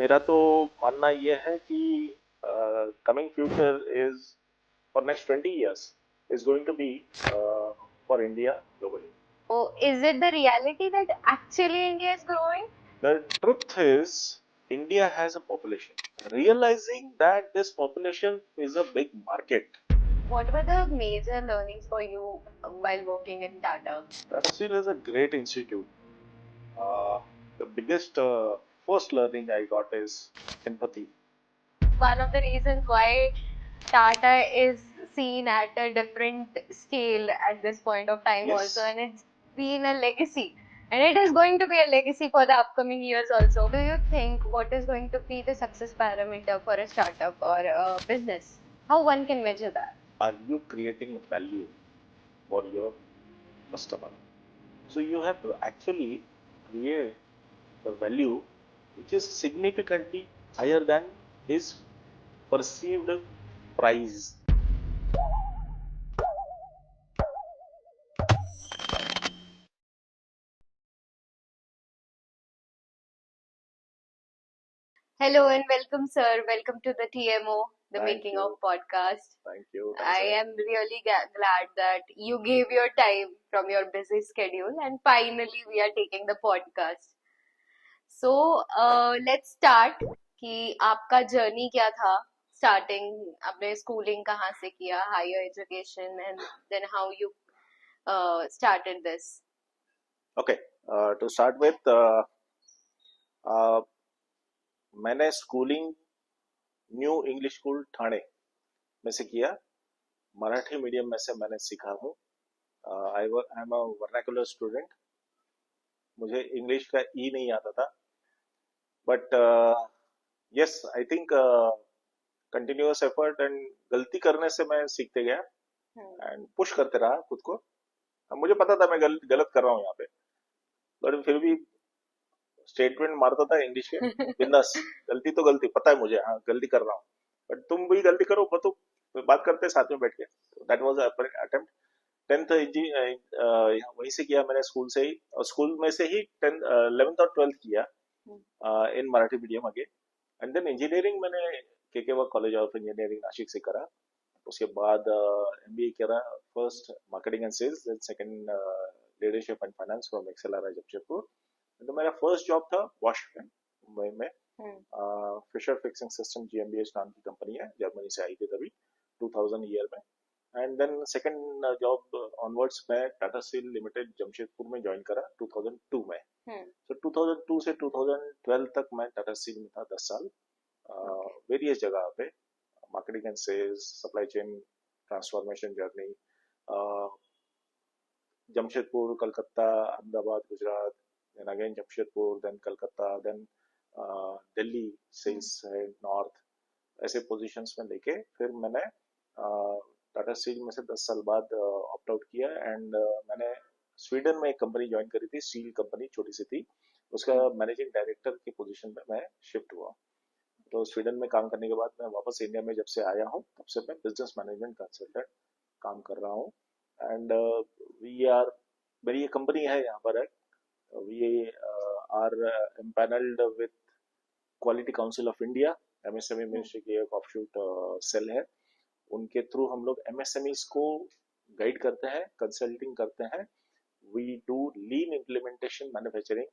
मेरा तो मानना ये है कि coming future is for next 20 years is going to be for India globally. Oh, is it the reality that actually India is growing? The truth is, India has a population. Realizing that this population is a big market. What were the major learnings for you while working in Tata? Tata Steel is a great institute. The biggest first learning I got is empathy. One of the reasons why Tata is seen at a different scale at this point of time Yes. also, and it's been a legacy. And it is going to be a legacy for the upcoming years also. Do you think what is going to be the success parameter for a startup or a business? How one can measure that? Are you creating value for your customer? So you have to actually create the value which is significantly higher than his perceived price. Hello and welcome, sir. Welcome to the TMO, the Thank Making you. of Podcast. Thank you. I am really glad that you gave your time from your busy schedule and finally we are taking the podcast. So, let's start कि आपका journey क्या था starting आपने schooling कहाँ से किया higher education and then how you started this. Okay. To start with, मैंने schooling New English School Thane में से किया. मराठी मीडियम में से मैंने सीखा हूँ. I am a vernacular student. मुझे इंग्लिश का ई नहीं आता था, but yes I think continuous effort and गलती करने से मैं सीखते गया एंड पुश करते रहा खुद को. अब मुझे पता था मैं गलत कर रहा हूँ यहाँ पे, बट फिर भी स्टेटमेंट मारता था इंग्लिश के. बिंदास, गलती तो गलती, पता है मुझे, हाँ गलती कर रहा हूँ, बट तुम भी गलती करो, तो बात करते साथ में बैठ के. That was attempt. 10th वहीं से किया मैंने, स्कूल से ही. और स्कूल में से ही 10th 11th और 12th किया इन मराठी मीडियम अगे. एंड देन इंजीनियरिंग मैंने के कॉलेज ऑफ इंजीनियरिंग नासिक से करा. उसके बाद एमबीए करा. First marketing and sales, then second leadership and finance from XLRI Jamshedpur. तो मेरा फर्स्ट जॉब था वॉशमैन मुंबई में. फिशर फिक्सिंग सिस्टम जीएमबीएच नाम की कंपनी है, जर्मनी से आई थी तभी 2000 ईयर में. And then second job onwards मैं टाटा स्टील लिमिटेड जमशेदपुर में ज्वाइन करा 2002 में. सो 2002 से 2012 तक मैं टाटा स्टील में था 10 साल. वेरियस जगह पे marketing and sales, supply chain transformation journey, Jamshedpur, Calcutta, Ahmedabad, Gujarat, then again Jamshedpur, then Calcutta, then Delhi sales है नॉर्थ. ऐसे पोजीशंस में लेके फिर मैंने टाटा स्टील में से 10 साल बाद ऑप्ट आउट किया. एंड मैंने स्वीडन में एक कंपनी ज्वाइन करी थी, स्टील कंपनी, छोटी सी थी. उसका मैनेजिंग डायरेक्टर की पोजीशन पे मैं शिफ्ट हुआ. तो स्वीडन में काम करने के बाद मैं वापस इंडिया में जब से आया हूँ, तब से मैं बिजनेस मैनेजमेंट कंसल्टेंट काम कर रहा हूँ. एंड वी आर, मेरी ये कंपनी है यहाँ पर है, we are empanelled with Quality Council of India. MSME ministry की एक ऑफशूट सेल है. उनके थ्रू हम लोग एमएसएमईज को गाइड करते हैं, कंसल्टिंग करते हैं. We do lean implementation manufacturing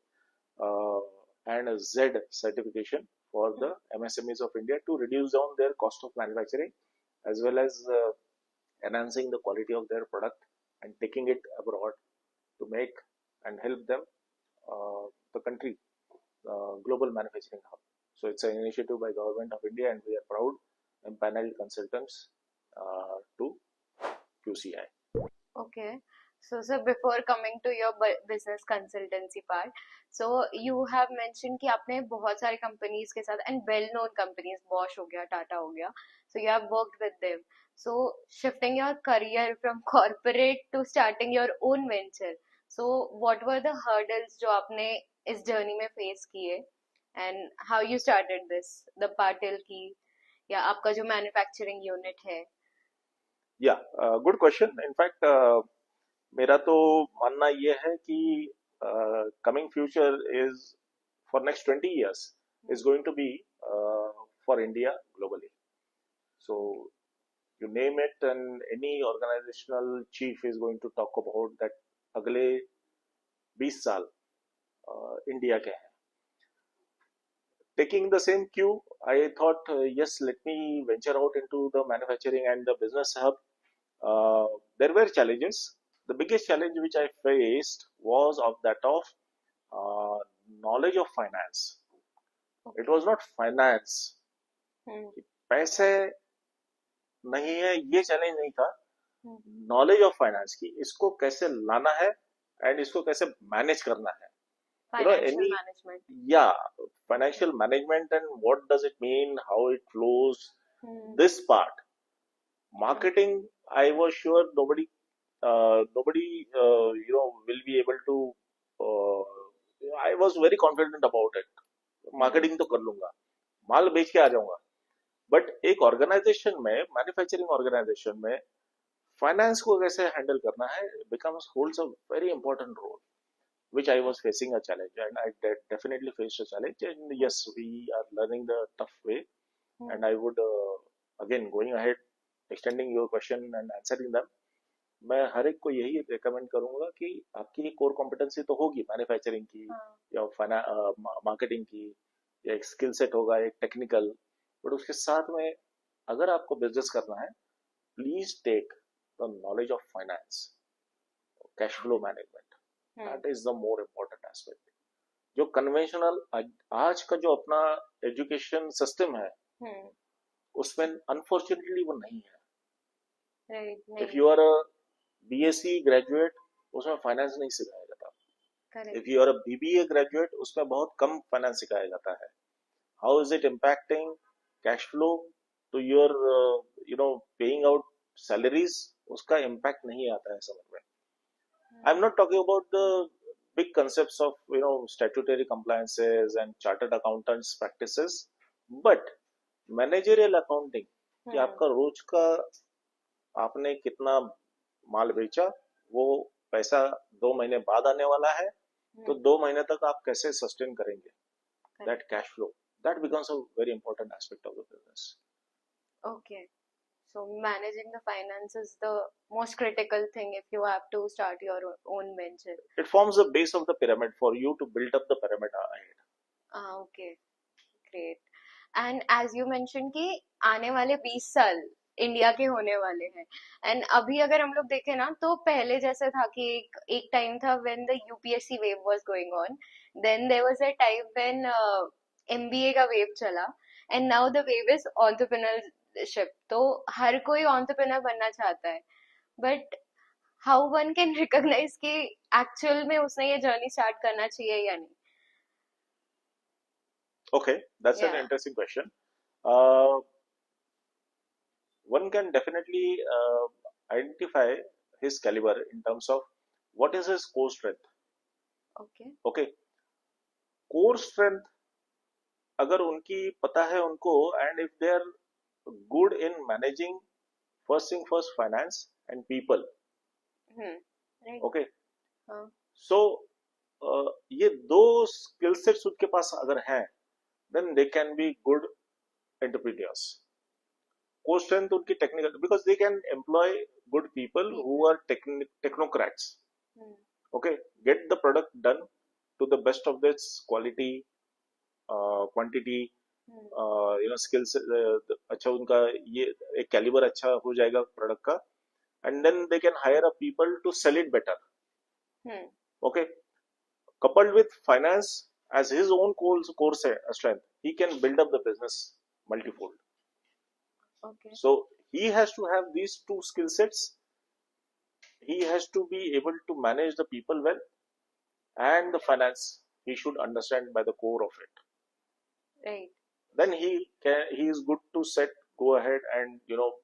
and Z certification for the MSMEs of India to reduce down their cost of manufacturing, as well as enhancing the quality of their product and taking it abroad to make and help them the country global manufacturing hub. So it's an initiative by government of India, and we are proud and panel consultants to QCI. Okay. So, sir, before coming to your business consultancy part, so you have mentioned कि आपने बहुत सारे companies के साथ and well-known companies, Bosch हो गया, Tata हो गया, so you have worked with them. So, shifting your career from corporate to starting your own venture. So, what were the hurdles जो आपने इस journey में face किए, and how you started this, the Patil की या आपका जो manufacturing unit है? Yeah, good question. In fact, मेरा तो मानना ये है कि coming future is for next 20 years is going to be for India globally. So you name it, and any organizational chief is going to talk about that. अगले 20 साल India के हैं. Taking the same cue, I thought, yes, let me venture out into the manufacturing and the business hub. There were challenges. The biggest challenge which I faced was of that of uh, knowledge of finance. It Okay. was not finance. Hmm. पैसे नहीं है, ये challenge नहीं था. Hmm. Knowledge of finance की, इसको कैसे लाना है एंड इसको कैसे मैनेज करना है. Financial Any, management. yeah, Okay. financial management and what does it mean, how it flows, Hmm. this part. Okay. Marketing, I was sure nobody will be able to. uh, I was very confident about it. Hmm. Marketing तो कर लूंगा, माल बेच के आ जाऊंगा. But एक organisation में, manufacturing organisation में finance को कैसे हैंडल करना है, becomes holds a very important role, which I was facing a challenge, and I definitely faced a challenge. And Hmm. yes, we are learning the tough way. Hmm. And I would again going ahead, extending your question and answering them. मैं हर एक को यही recommend करूंगा कि आपकी एक core competency तो होगी मैन्युफैक्चरिंग की, हाँ. या मार्केटिंग की, या एक स्किल सेट होगा एक टेक्निकल. बट उसके साथ में अगर आपको बिजनेस करना है, please take the knowledge of finance, cash flow management. Hmm. That is the more important aspect. जो कन्वेंशनल आज का जो अपना एजुकेशन सिस्टम है, Hmm. उसमें अनफॉर्चुनेटली वो नहीं है. Right. इफ नहीं यू है. आर अ बीएससी ग्रेजुएट, उसमें फाइनेंस नहीं सिखाया जाता. Correct. If you are a BBA graduate, उसमें बहुत कम फाइनेंस सिखाया जाता है. How is it impacting cash flow to your paying out salaries, उसका इम्पैक्ट नहीं आता है समझ में. I am Hmm. Not talking about the big concepts of statutory compliances and chartered accountants practices, but managerial accounting, कि Hmm. आपका रोज का आपने कितना माल बेचा, वो पैसा 2 महीने बाद आने वाला है, तो Hmm. 2 महीने तक आप कैसे सस्टेन करेंगे Correct. That cash flow. That becomes a very important aspect of the business. Okay. So managing the finance is the most critical thing if you have to start your own venture. It forms the base of the pyramid for you to build up the pyramid ahead. Ah, okay. Great. And as you mention कि आने वाले 20 साल India के होने वाले हैं. And अभी अगर हम लोग देखें ना तो पहले जैसे था कि एक टाइम था when the UPSC wave was going on. Then there was a time when MBA का वेव चला. And now the wave is entrepreneurship. तो हर कोई एंटरप्रेन्योर बनना चाहता है. But how one can recognise कि एक्चुअल में उसने ये जर्नी स्टार्ट करना चाहिए या नहीं. Okay, that's an या. interesting question. Uh, one can definitely identify his caliber in terms of what is his core strength. Okay. Okay, core strength अगर उनकी पता है उनको, and if they are good in managing, first thing first, finance and people. Hmm. Right. Okay, हाँ. so ये दो skill sets उनके पास अगर हैं, then they can be good entrepreneurs. Core strength उनकी technical, because they can employ good people who People. are technocrats. Hmm. Okay, get the product done to the best of its quality, quantity, Hmm. Skills अच्छा उनका, ये एक calibre अच्छा हो जाएगा product का. And then they can hire a people to sell it better. Hmm. Okay, coupled with finance as his own core strength, he can build up the business multifold. Okay. So he has to have these two skill sets. He has to be able to manage the people well, and the finance he should understand by the core of it. Right. Then he is good to go ahead and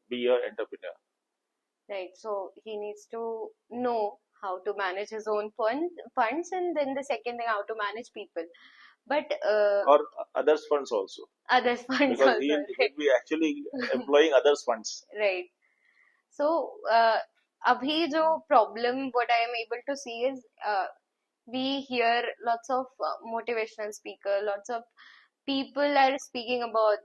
be an entrepreneur. Right. So he needs to know how to manage his own funds, and then the second thing, how to manage people. But Or others funds also, others funds because also. he'll be actually employing others funds. Right. So abhi jo problem what I am able to see is we hear lots of motivational speaker, lots of people are speaking about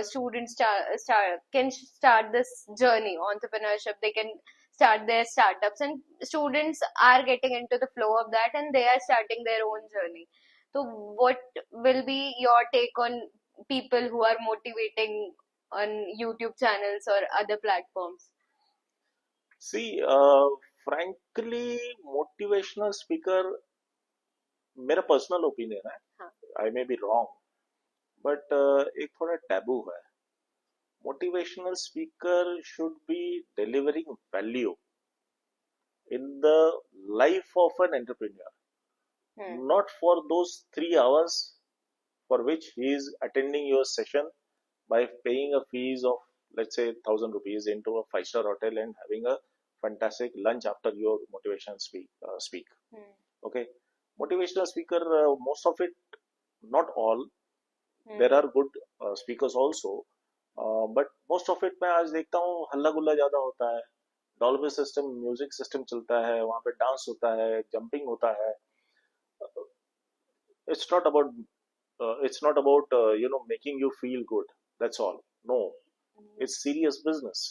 students can start this journey entrepreneurship. They can start their startups, and students are getting into the flow of that, and they are starting their own journey. So what will be your take on people who are motivating on YouTube channels or other platforms? See, frankly, motivational speaker, मेरा personal opinion है, हाँ. आई may be wrong, but एक थोड़ा taboo है. Motivational speaker should be delivering value in the life of an entrepreneur, not for those 3 hours for which he is attending your session by paying a fees of, let's say, 1,000 rupees into a five-star hotel and having a fantastic lunch after your motivation speak. Okay, motivational speaker, most of it, not all, there are good speakers also, but most of it मैं आज देखता हूँ हल्ला गुल्ला ज्यादा होता है. Dolby system, music system चलता है, वहां पे डांस होता है, जंपिंग होता है. It's not about making you feel good, that's all. No, it's serious business.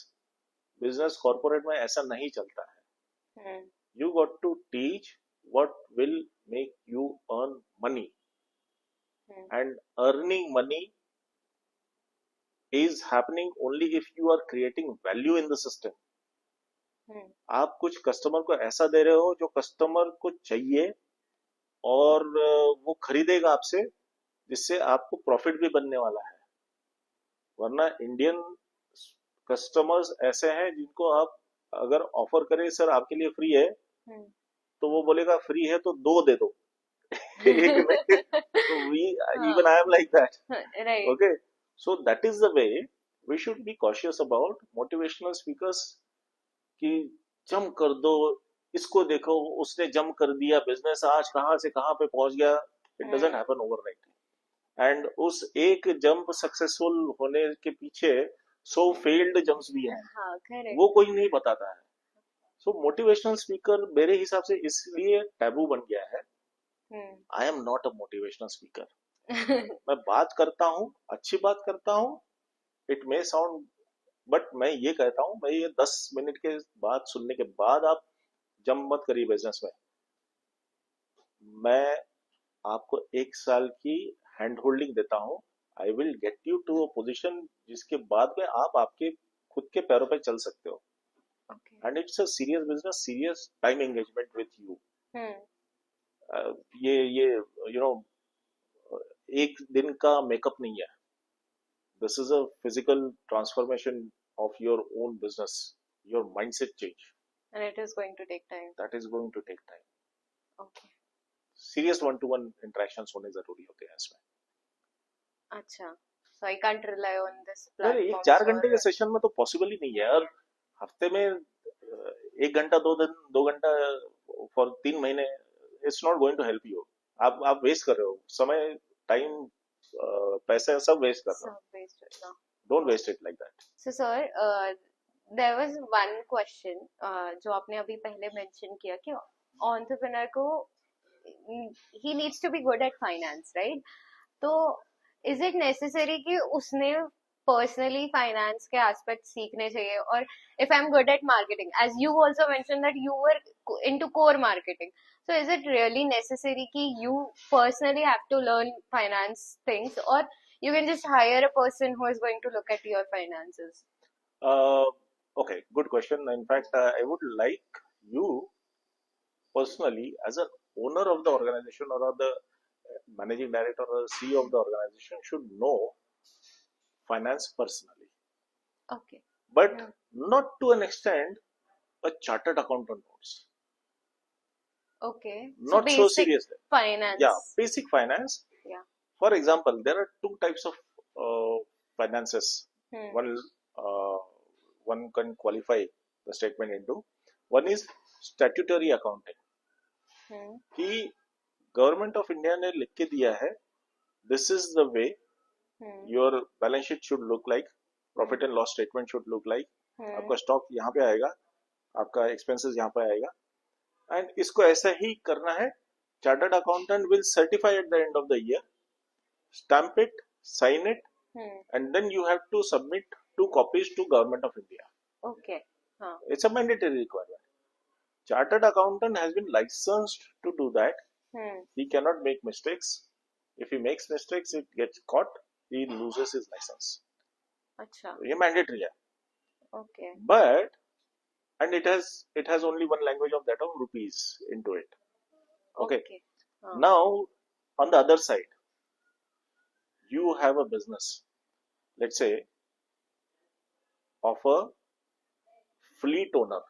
Business corporate में ऐसा नहीं चलता है. You got to teach what will make you earn money, and earning money is happening only if you are creating value in the system. आप कुछ customer को ऐसा दे रहे हो जो कस्टमर को चाहिए और वो खरीदेगा आपसे, जिससे आपको प्रॉफिट भी बनने वाला है. वरना इंडियन कस्टमर्स ऐसे हैं जिनको आप अगर ऑफर करें सर आपके लिए फ्री है, तो वो बोलेगा फ्री है तो दो दे दो. एक नहीं. So even I am like that. Right. Okay, so that is the way we should be cautious about motivational speakers. कि जम कर दो, इसको देखो उसने जम कर दिया, बिजनेस आज कहां से कहां पे पहुंच गया. It doesn't happen overnight. And उस एक जंप सक्सेसफुल होने के पीछे 100 फेल्ड जंप्स भी हैं. हाँ, वो कोई नहीं बताता है. सो मोटिवेशनल स्पीकर मेरे हिसाब से इसलिए टैबू बन गया है. I am not a motivational speaker. मैं बात करता हूँ, अच्छी बात करता हूँ. इट मे साउंड, बट मैं ये कहता हूँ, मैं ये 10 मिनट के बाद सुनने के बाद आप जंप मत करिए बिजनेस में. मैं आपको 1 साल की हैंड होल्डिंग देता हूँ. I will get you to a position जिसके बाद में आप आपके खुद के पैरों पर चल सकते हो. And it's a serious business, serious time engagement with you. ये यू नो एक दिन का मेकअप नहीं है. This is a physical transformation of your own business, your mindset change. And it is going to take time. That is going to take time. Okay. Serious one-to-one interactions होने जरूरी होते हैं इसमें. अच्छा. So I can't rely on this अरे platform. एक 4 घंटे के सेशन में तो पॉसिबल ही नहीं है. और हफ्ते में 1 घंटा 2 घंटा फॉर 3 महीने, it's not going to help you. आप वेस्ट कर रहे हो समय, टाइम, पैसे सब वेस्ट कर रहे हो. Don't waste it like that. So sir, there was one question जो आपने अभी पहले मेंशन किया कि एंटरप्रेन्योर को ही needs to be good at finance, right? तो इज इट नेसेसरी कि उसने पर्सनली फाइनेंस के एस्पेक्ट सीखने चाहिए? और if I am good at marketing, as you also mention that you were into core marketing, so is it really necessary कि you personally have to learn finance things, or you can just hire a person who is going to look at your finances? Okay, good question. In fact, I would like you personally, as an owner of the organization or the managing director or CEO of the organization, should know finance personally. Okay. But not to an extent a chartered accountant knows. Okay. Not so serious. Finance. Yeah, basic finance. Yeah. For example, there are two types of finances. One can qualify the statement into. One is statutory accounting. कि government of India ने लिख के दिया है, this is the way your balance sheet should look like, profit and loss statement should look like. आपका stock यहाँ पे आएगा, आपका एक्सपेंसेस यहाँ पे आएगा, एंड इसको ऐसा ही करना है. Chartered accountant will certify at the end of the year stamp it, sign it, Hmm. and then you have to submit 2 copies to Government of India. Okay. Huh. It's a mandatory requirement. Chartered accountant has been licensed to do that. Hmm. He cannot make mistakes. If he makes mistakes, it gets caught. He loses his license. अच्छा. ये mandatory है. Okay. But and it has only one language of that of rupees into it. Okay. Okay. Huh. Now on the other side, you have a business. Let's say of a fleet owner.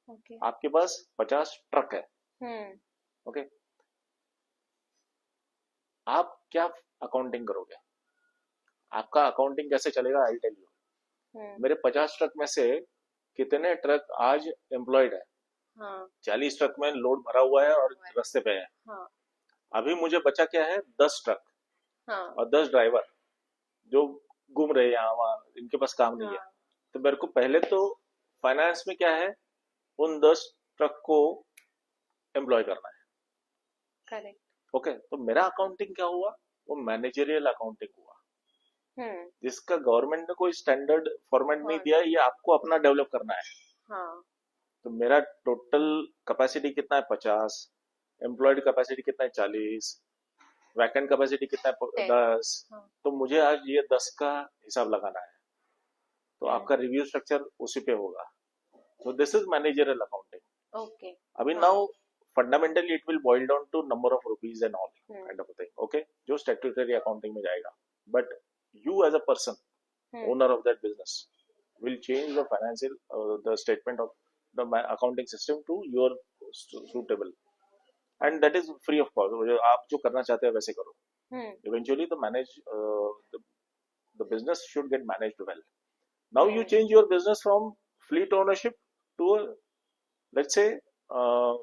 Okay. आपके पास 50 truck है. Hmm. Okay. आप क्या accounting करोगे? आपका accounting कैसे चलेगा? I tell you. Hmm. मेरे 50 ट्रक में से कितने ट्रक आज एम्प्लॉयड है? हाँ. 40 ट्रक में लोड भरा हुआ है और रास्ते पे है. हाँ. अभी मुझे बचा क्या है? 10 ट्रक हाँ. और 10 ड्राइवर जो घूम रहे हैं यहाँ वहाँ, इनके पास काम नहीं है. हाँ. तो मेरे को पहले तो फाइनेंस में क्या है, उन 10 ट्रक को एम्प्लॉय करना है. करेक्ट. ओके. तो मेरा अकाउंटिंग क्या हुआ? वो मैनेजरियल अकाउंटिंग हुआ, हम्म. जिसका गवर्नमेंट ने कोई स्टैंडर्ड फॉर्मेट नहीं हाँ. दिया. ये आपको अपना डेवलप करना है. हाँ. तो मेरा टोटल कैपेसिटी कितना है? 50. एम्प्लॉयड कैपेसिटी कितना है? 40. वैकेंट कैपेसिटी कितना है? 10. 10. हाँ. तो मुझे आज ये 10 का हिसाब लगाना है. तो आपका रिव्यू स्ट्रक्चर उसी पे होगा. तो this is managerial accounting. Okay. अभी हाँ. Now fundamentally it will boil down to number of rupees and all hmm. Kind of thing. Okay. जो स्टैट्यूटरी अकाउंटिंग में जाएगा. But you as a person, hmm. owner of that business, will change the financial the statement of the accounting system to your suitable, and that is free of cost. आप जो करना चाहते हैं वैसे करो. हम्म. Eventually the business should get managed well. Now you hmm. change your business from fleet ownership to a, let's say, uh,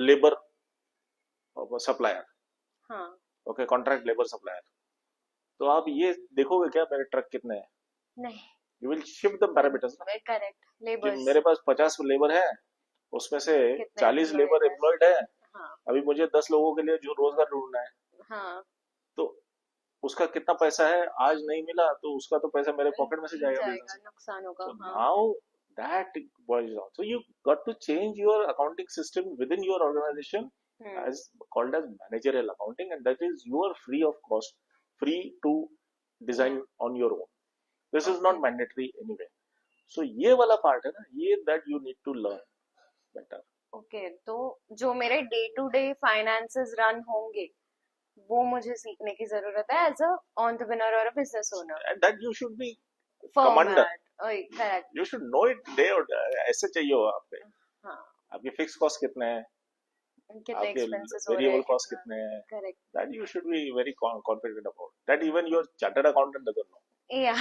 labor supplier. हाँ. Okay. Contract labour supplier. तो आप ये देखोगे क्या मेरे ट्रक कितने हैं? नहीं. You will shift the parameters ना, करेक्ट. कि लेबर्स मेरे पास 50 लेबर है, उसमें से कितने 40 लेबर employed है? एम्प्लॉयड है. हाँ. अभी मुझे 10 लोगों के लिए जो रोजगार ढूंढना है. हाँ. तो उसका कितना पैसा है? आज नहीं मिला तो उसका तो पैसा मेरे पॉकेट में से जाएगा बिजनेस. नुकसान होगा. So हाँ. now that boils down. So you got to change your accounting system within your organization hmm. as called as managerial accounting, and that is you are free of cost, free to design on your own. This is not Okay. mandatory anyway. So ये वाला part है ना, ये that you need to learn better. Okay. तो जो मेरे day to day finances run होंगे वो मुझे सीखने की जरूरत है एज अ एंटरप्रेन्योर और business owner. And that you should be commander. Format. Correct. You should know it day और ऐसे चाहिए हो आप पे. हाँ. आपके फिक्स कॉस्ट कितने हैं, कितने आपके एक्सपेंसेस हो रहे वेरिएबल हैं, कॉस्ट कितना. कितने हैं. Correct. That you should be very confident about. That even your chartered accountant doesn't know. या.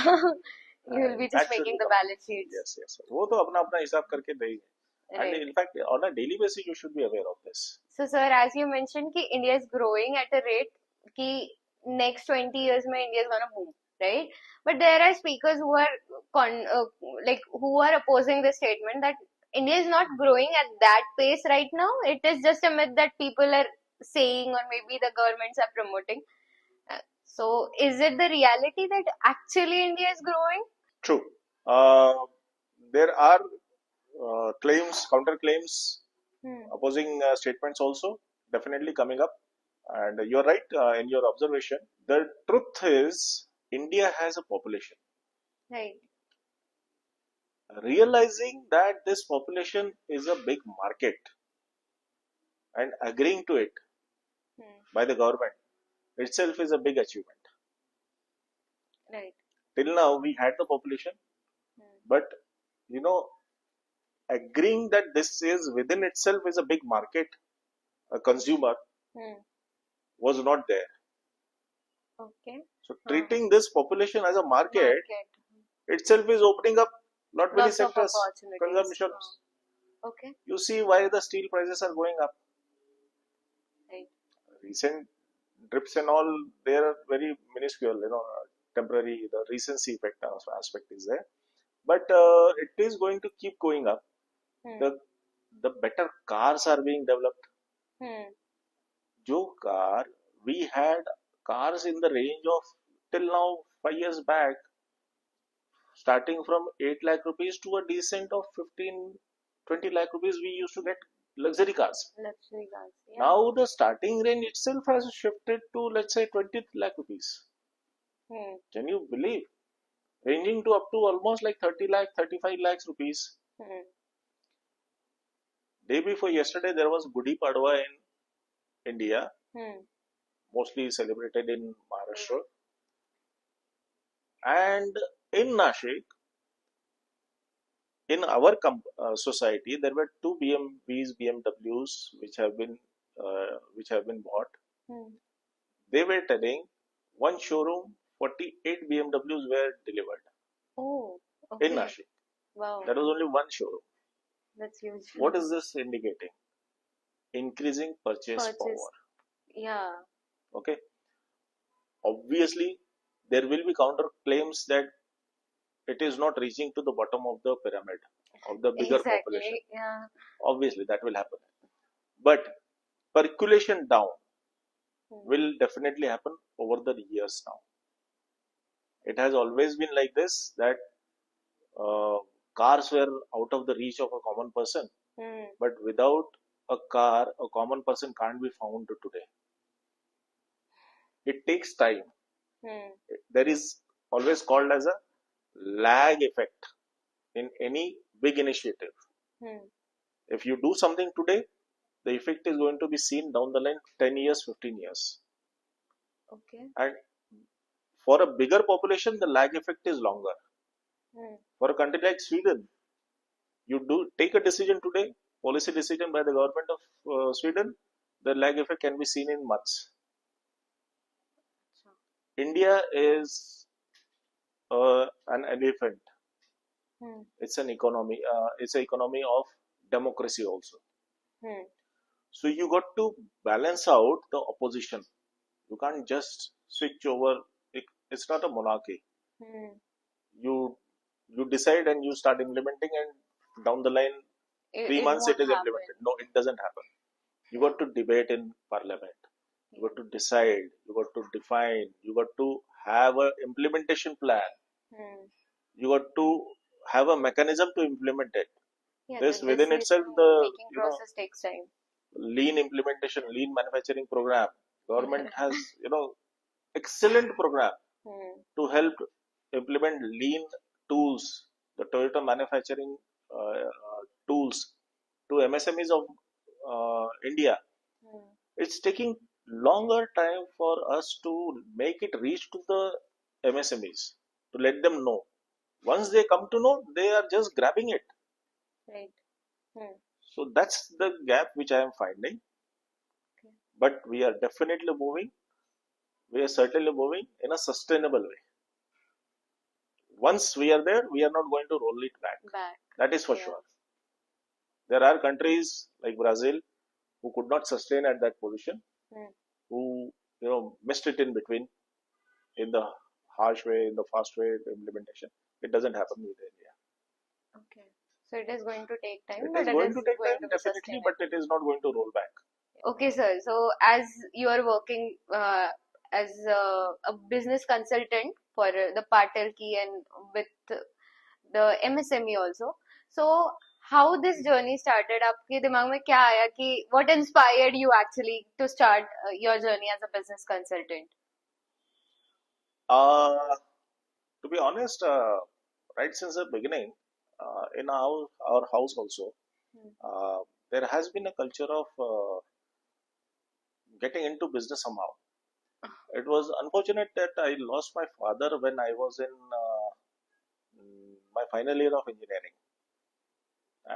You will be That just should making be the balance sheets. yes, yes. वो तो अपना अपना हिसाब करके देंगे. And Right. in fact, on a daily basis, you should be aware of this. So, sir, as you mentioned, कि India is growing at a rate कि next 20 years में India is gonna boom, right? But there are speakers who are who are opposing this statement that India is not growing at that pace right now. It is just a myth that people are saying, or maybe the governments are promoting. So, is it the reality that actually India is growing? True. There are claims, counter claims, opposing statements also definitely coming up. And you're right in your observation. The truth is, India has a population. Right. Realizing that this population is a big market and agreeing to it by the government itself is a big achievement. Right. Till now, we had the population, but you know, agreeing that this is within itself is a big market, a consumer, was not there. Okay. So treating this population as a market itself is opening up not many Lots of sectors, opportunities. consumption. Okay. You see why the steel prices are going up. Right. Recent drips and all, they are very minuscule, you know, temporary, the recency effect aspect is there. But it is going to keep going up. The better cars are being developed. जो car we had cars in the range of till now 5 years back starting from 8 lakh rupees to a decent of 15 20 lakh rupees we used to get luxury cars. Luxury cars. Yeah. Now the starting range itself has shifted to let's say 20 lakh rupees. Hmm. Can you believe? Ranging to up to almost like 30 lakh 35 lakhs rupees. Hmm. Day before yesterday there was Gudi Padwa in India, Hmm. mostly celebrated in Maharashtra. And in Nashik, in our society, there were two BMWs which have been bought. Hmm. They were telling one showroom 48 BMWs were delivered Oh, in okay. Nashik. Wow, That was only one showroom. that's huge. What is this indicating? Increasing purchase Purchase. power. Yeah. Okay. Obviously, there will be counter claims that it is not reaching to the bottom of the pyramid of the bigger population. Exactly. Yeah. Obviously, that will happen. But percolation down Hmm. will definitely happen over the years now. It has always been like this that uh, cars were out of the reach of a common person, Hmm. but without a car, a common person can't be found today. It takes time. Hmm. There is always called as a lag effect in any big initiative. Hmm. If you do something today, the effect is going to be seen down the line 10 years, 15 years. Okay. And for a bigger population, the lag effect is longer. Hmm. For a country like Sweden, you do take a decision today, policy decision by the government of Sweden, the lag effect can be seen in months. So, India is an elephant. hmm. It's an economy. It's an economy of democracy also. Hmm. So you got to balance out the opposition. You can't just switch over. It's not a monarchy. Hmm. You you decide and you start implementing, and down the line, three It months it won't is happen. implemented. No, it doesn't happen. You Yeah. got to debate in parliament. You Yeah. got to decide. You got to define. You got to have a implementation plan. Hmm. You got to have a mechanism to implement it. Yeah, the This within decision itself, the making process takes time. lean implementation, lean manufacturing program. Government has excellent program Hmm. to help implement lean tools, the Toyota manufacturing tools to MSMEs of India. Hmm. It's taking longer time for us to make it reach to the MSMEs to let them know. Once they come to know, they are just grabbing it. Right. Hmm. So that's the gap which I am finding. Okay. But we are definitely moving. We are certainly moving in a sustainable way. Once we are there, we are not going to roll it back. Back. That is for Yeah. sure. There are countries like Brazil who could not sustain at that position, Hmm. who missed it in between in the harsh way, in the fast way, the implementation. It doesn't happen with India. Okay. So it is going to take time, It but is it going is to take going time, to be definitely, but sustainable. it is not going to roll back. Okay, sir. So as you are working as a business consultant for the Patel Key and with the MSME also. So how this journey started? आपके दिमाग में क्या आया कि what inspired you actually to start your journey as a business consultant? Uh, to be honest, right since the beginning, in our house also, Hmm. uh, there has been a culture of getting into business somehow. It was unfortunate that I lost my father when I was in my final year of engineering,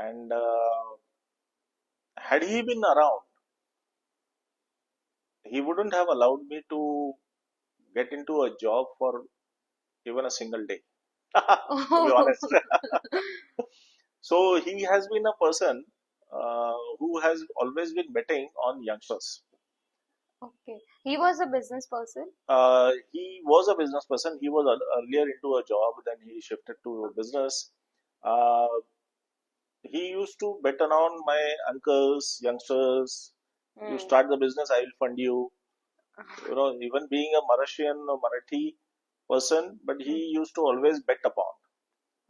and had he been around, he wouldn't have allowed me to get into a job for even a single day. To be Oh, honest, so he has been a person who has always been betting on youngsters. okay. He was a business person. He was a business person. He was earlier into a job, then he shifted to a business. Uh, he used to bet around my uncles, youngsters, You Hmm. start the business, I will fund you. You know, even being a Mauritian or Marathi person, but he Hmm. used to always bet upon,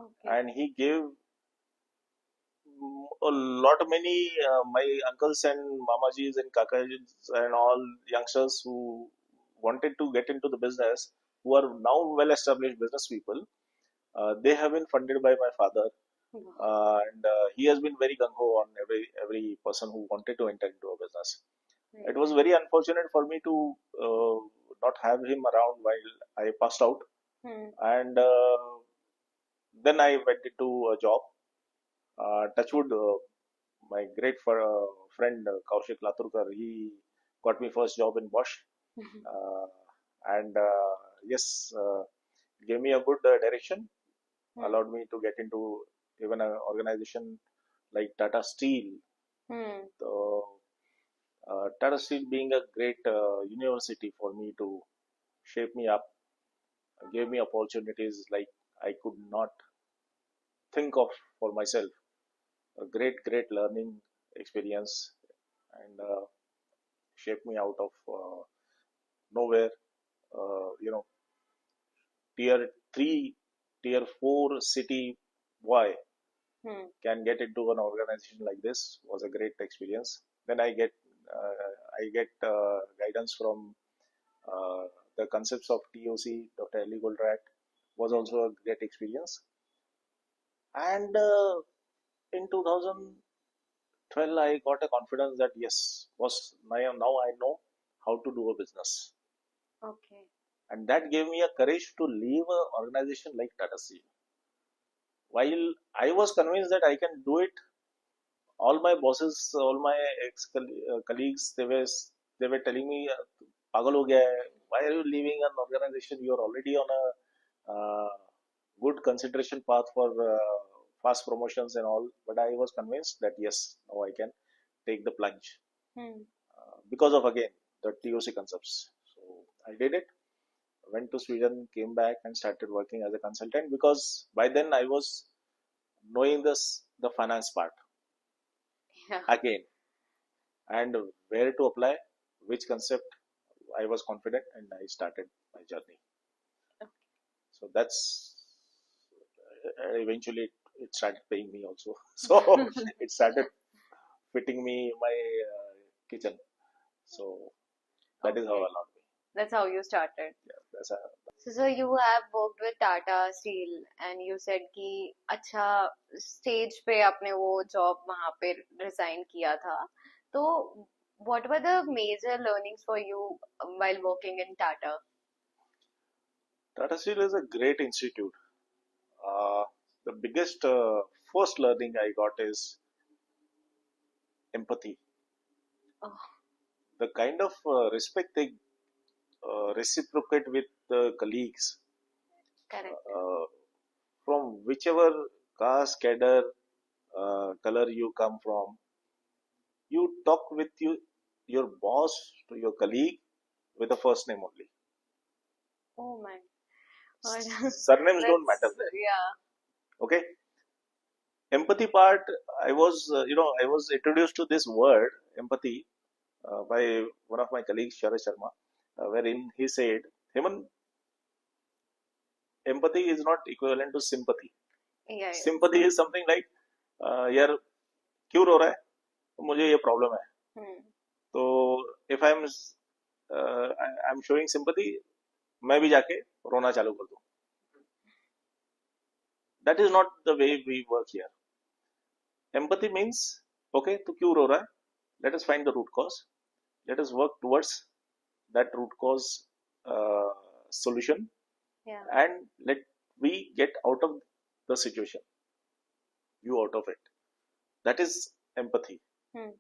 Okay. and he gave a lot of many my uncles and mamajis and kakajis and all youngsters who wanted to get into the business, who are now well established business people. They have been funded by my father, Wow. and he has been very gung ho on every person who wanted to enter into a business. Very It was nice. very unfortunate for me to uh, not have him around while I passed out, Hmm. and then I went into a job. Touchwood, my great friend Kaushik Laturkar, he got me first job in Bosch, uh, and yes, gave me a good direction, Hmm. allowed me to get into even an organization like Tata Steel. Hmm. So, Tata Steel being a great university for me to shape me up, gave me opportunities like I could not think of for myself. A great learning experience, and shaped me out of nowhere. Tier 3, tier 4 city boy Hmm. can get into an organization like this was a great experience. Then I get guidance from uh, the concepts of TOC. Dr. Ellie Goldratt was Hmm. also a great experience. And in 2012, I got a confidence that yes, was now I know how to do a business, Okay. and that gave me a courage to leave an organization like Tata Steel. While I was convinced that I can do it, all my bosses, all my ex colleagues, they were telling me, "Pagal ho gaya hai. Why are you leaving an organization? You are already on a good consideration path for fast promotions and all." But I was convinced that yes, now I can take the plunge Hmm. because of again the TOC concepts. So I did it. Went to Sweden, came back, and started working as a consultant because by then I was knowing the finance part Yeah. again, and where to apply, which concept. I was confident, and I started my journey. So that's eventually it started paying me also. So it started fitting me my kitchen. So that is how Okay. allowed me. That's how you started. Yeah, that's a, So you have worked with Tata Steel and you said कि अच्छा stage पे आपने वो job वहां पे resign किया था तो what were the major learnings for you while working in Tata? Tata Steel is a great institute. Uh, the biggest first learning I got is empathy. Oh, The kind of respect they reciprocate with the colleagues correct. uh, from whichever caste, cadre, color you come from. You talk with your boss to your colleague with a first name only. Oh my God. Surnames don't matter That's there. yeah. Okay. Empathy part. I was introduced to this word empathy by one of my colleagues, Sharad Sharma, wherein he said, "Heman, empathy is not equivalent to sympathy. Yeah, it's Sympathy not. is something like, यार क्यों रो रहा है? मुझे ये problem है. Hmm. तो if I'm showing sympathy, मैं भी जाके रोना चालू कर दूं. That is not the way we work here. Empathy means, okay, तू क्यों रो रहा है? Let us find the root cause. Let us work towards that root cause uh, solution, Yeah. and let we get out of the situation, you out of it. That is empathy. Hmm.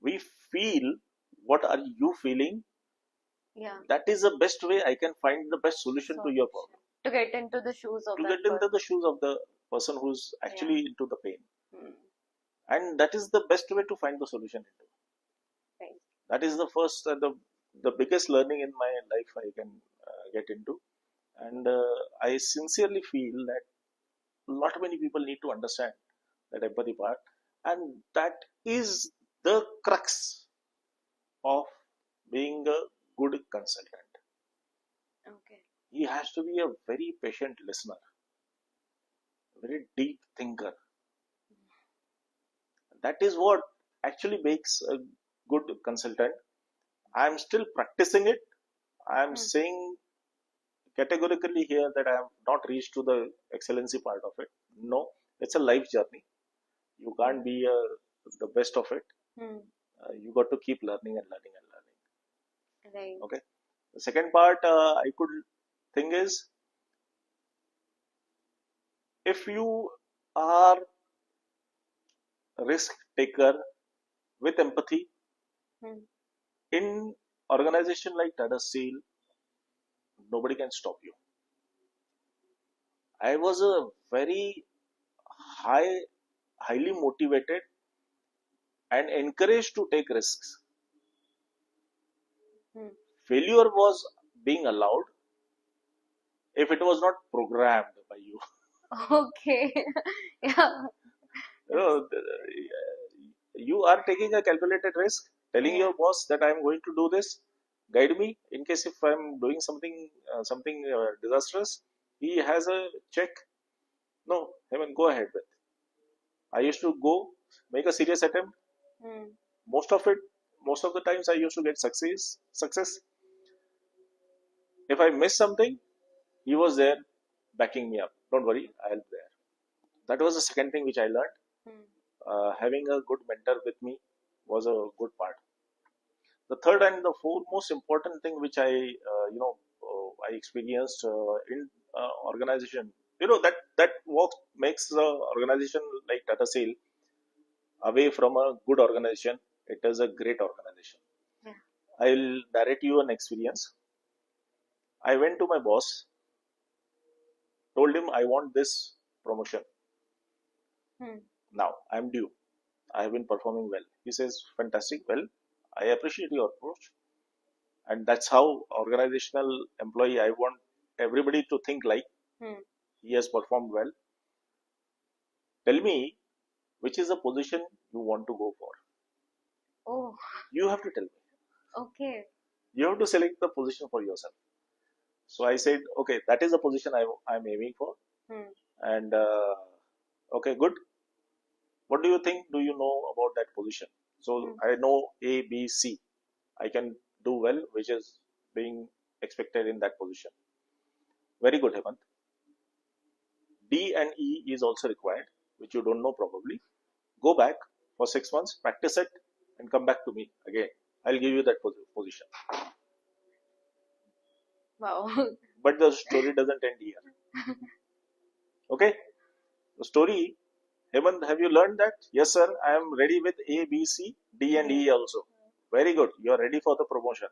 We feel what are you feeling. Yeah. That is the best way I can find the best solution to your Solution problem. to get into the shoes of To that get into person. the shoes of the person who's Yeah. actually into the pain, Hmm. and that is the best way to find the solution into. Right. That is the first, the biggest learning in my life I can get into, and I sincerely feel that a lot many people need to understand that empathy part, and that is the crux. of being a good consultant. Okay. He has to be a very patient listener, a very deep thinker. That is what actually makes a good consultant. I am still practicing it. I am Hmm. saying categorically here that I have not reached to the excellency part of it. No, it's a life journey. You Hmm. can't be the best of it. Hmm. You got to keep learning and learning and learning. Right. Okay. The second part I could think is, if you are a risk taker with empathy Hmm. in organization like Tata Steel, nobody can stop you. I was a very high, highly motivated and encouraged to take risks. Hmm. Failure was being allowed if it was not programmed by you. Okay. Yeah. You That's, know, you are taking a calculated risk, telling yeah. your boss that I am going to do this, guide me in case if I am doing something disastrous. He has a check. No, Heaven, go ahead with. I used to go make a serious attempt. Hmm. Most of it, most of the times, I used to get success. If I miss something, he was there backing me up. Don't worry, I'll be there. That was the second thing which I learned. Hmm. Having a good mentor with me was a good part. The third and the fourth most important thing which I experienced in organization, that work makes the organization like Tata Steel away from a good organization. It is a great organization. Yeah. I'll narrate you an experience. I went to my boss, told him I want this promotion. Hmm. Now I'm due. I have been performing well. He says, fantastic. Well, I appreciate your approach. And that's how organizational employee I want everybody to think like Hmm. he has performed well. Tell me which is the position you want to go for. Oh. You have to tell me. Okay. You have to select the position for yourself. So I said, okay, that is the position I'm aiming for. Hmm. And okay, good. What do you think? Do you know about that position? So Hmm. I know A, B, C. I can do well, which is being expected in that position. Very good, Hemant. D and E is also required, which you don't know probably. Go back for 6 months, practice it, and come back to me again. I'll give you that position. Wow. But the story doesn't end here. Okay? The story, Hemant, have you learned that? Yes, sir. I am ready with A, B, C, D, and Yeah. E also. Very good. You are ready for the promotion.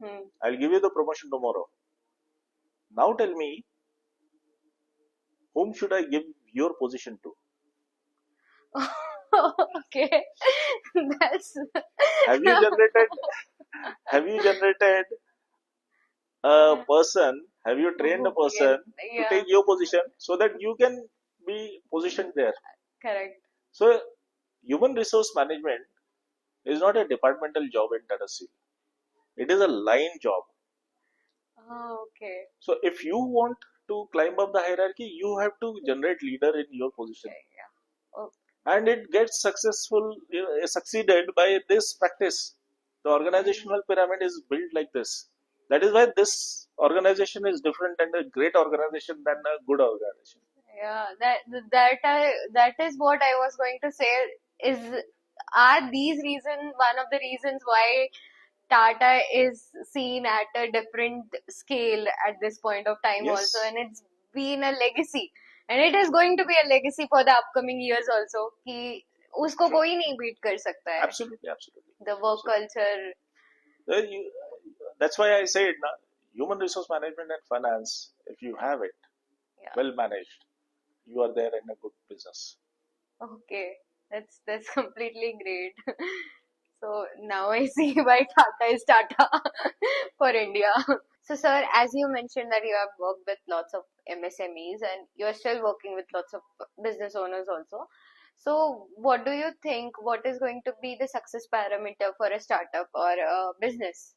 Hmm. I'll give you the promotion tomorrow. Now tell me, whom should I give your position to? Okay. That's Have you generated? Have you generated a person? Have you trained a who can, person to yeah, take your position so that you can be positioned there? correct. So, human resource management is not a departmental job in Tata Steel. It is a line job. Oh, okay. So, if you want to climb up the hierarchy, you have to generate leader in your position, Okay, yeah. Oh, and it gets succeeded by this practice. The mm. organizational pyramid is built like this. That is why this organization is different and a great organization than a good organization. Yeah, that is what I was going to say. Is are these one of the reasons why Tata is seen at a different scale at this point of time also, Yes, and it's been a legacy, and it is going to be a legacy for the upcoming years also. कि उसको sure, कोई नहीं beat कर सकता है. absolutely, absolutely, The work absolutely. culture, That's why I said human resource management and finance. If you have it yeah. well managed, you are there in a good business. Okay, that's completely great. So now I see why Tata is Tata for India. So, sir, as you mentioned that you have worked with lots of MSMEs and you're still working with lots of business owners also. So, what do you think? What is going to be the success parameter for a startup or a business?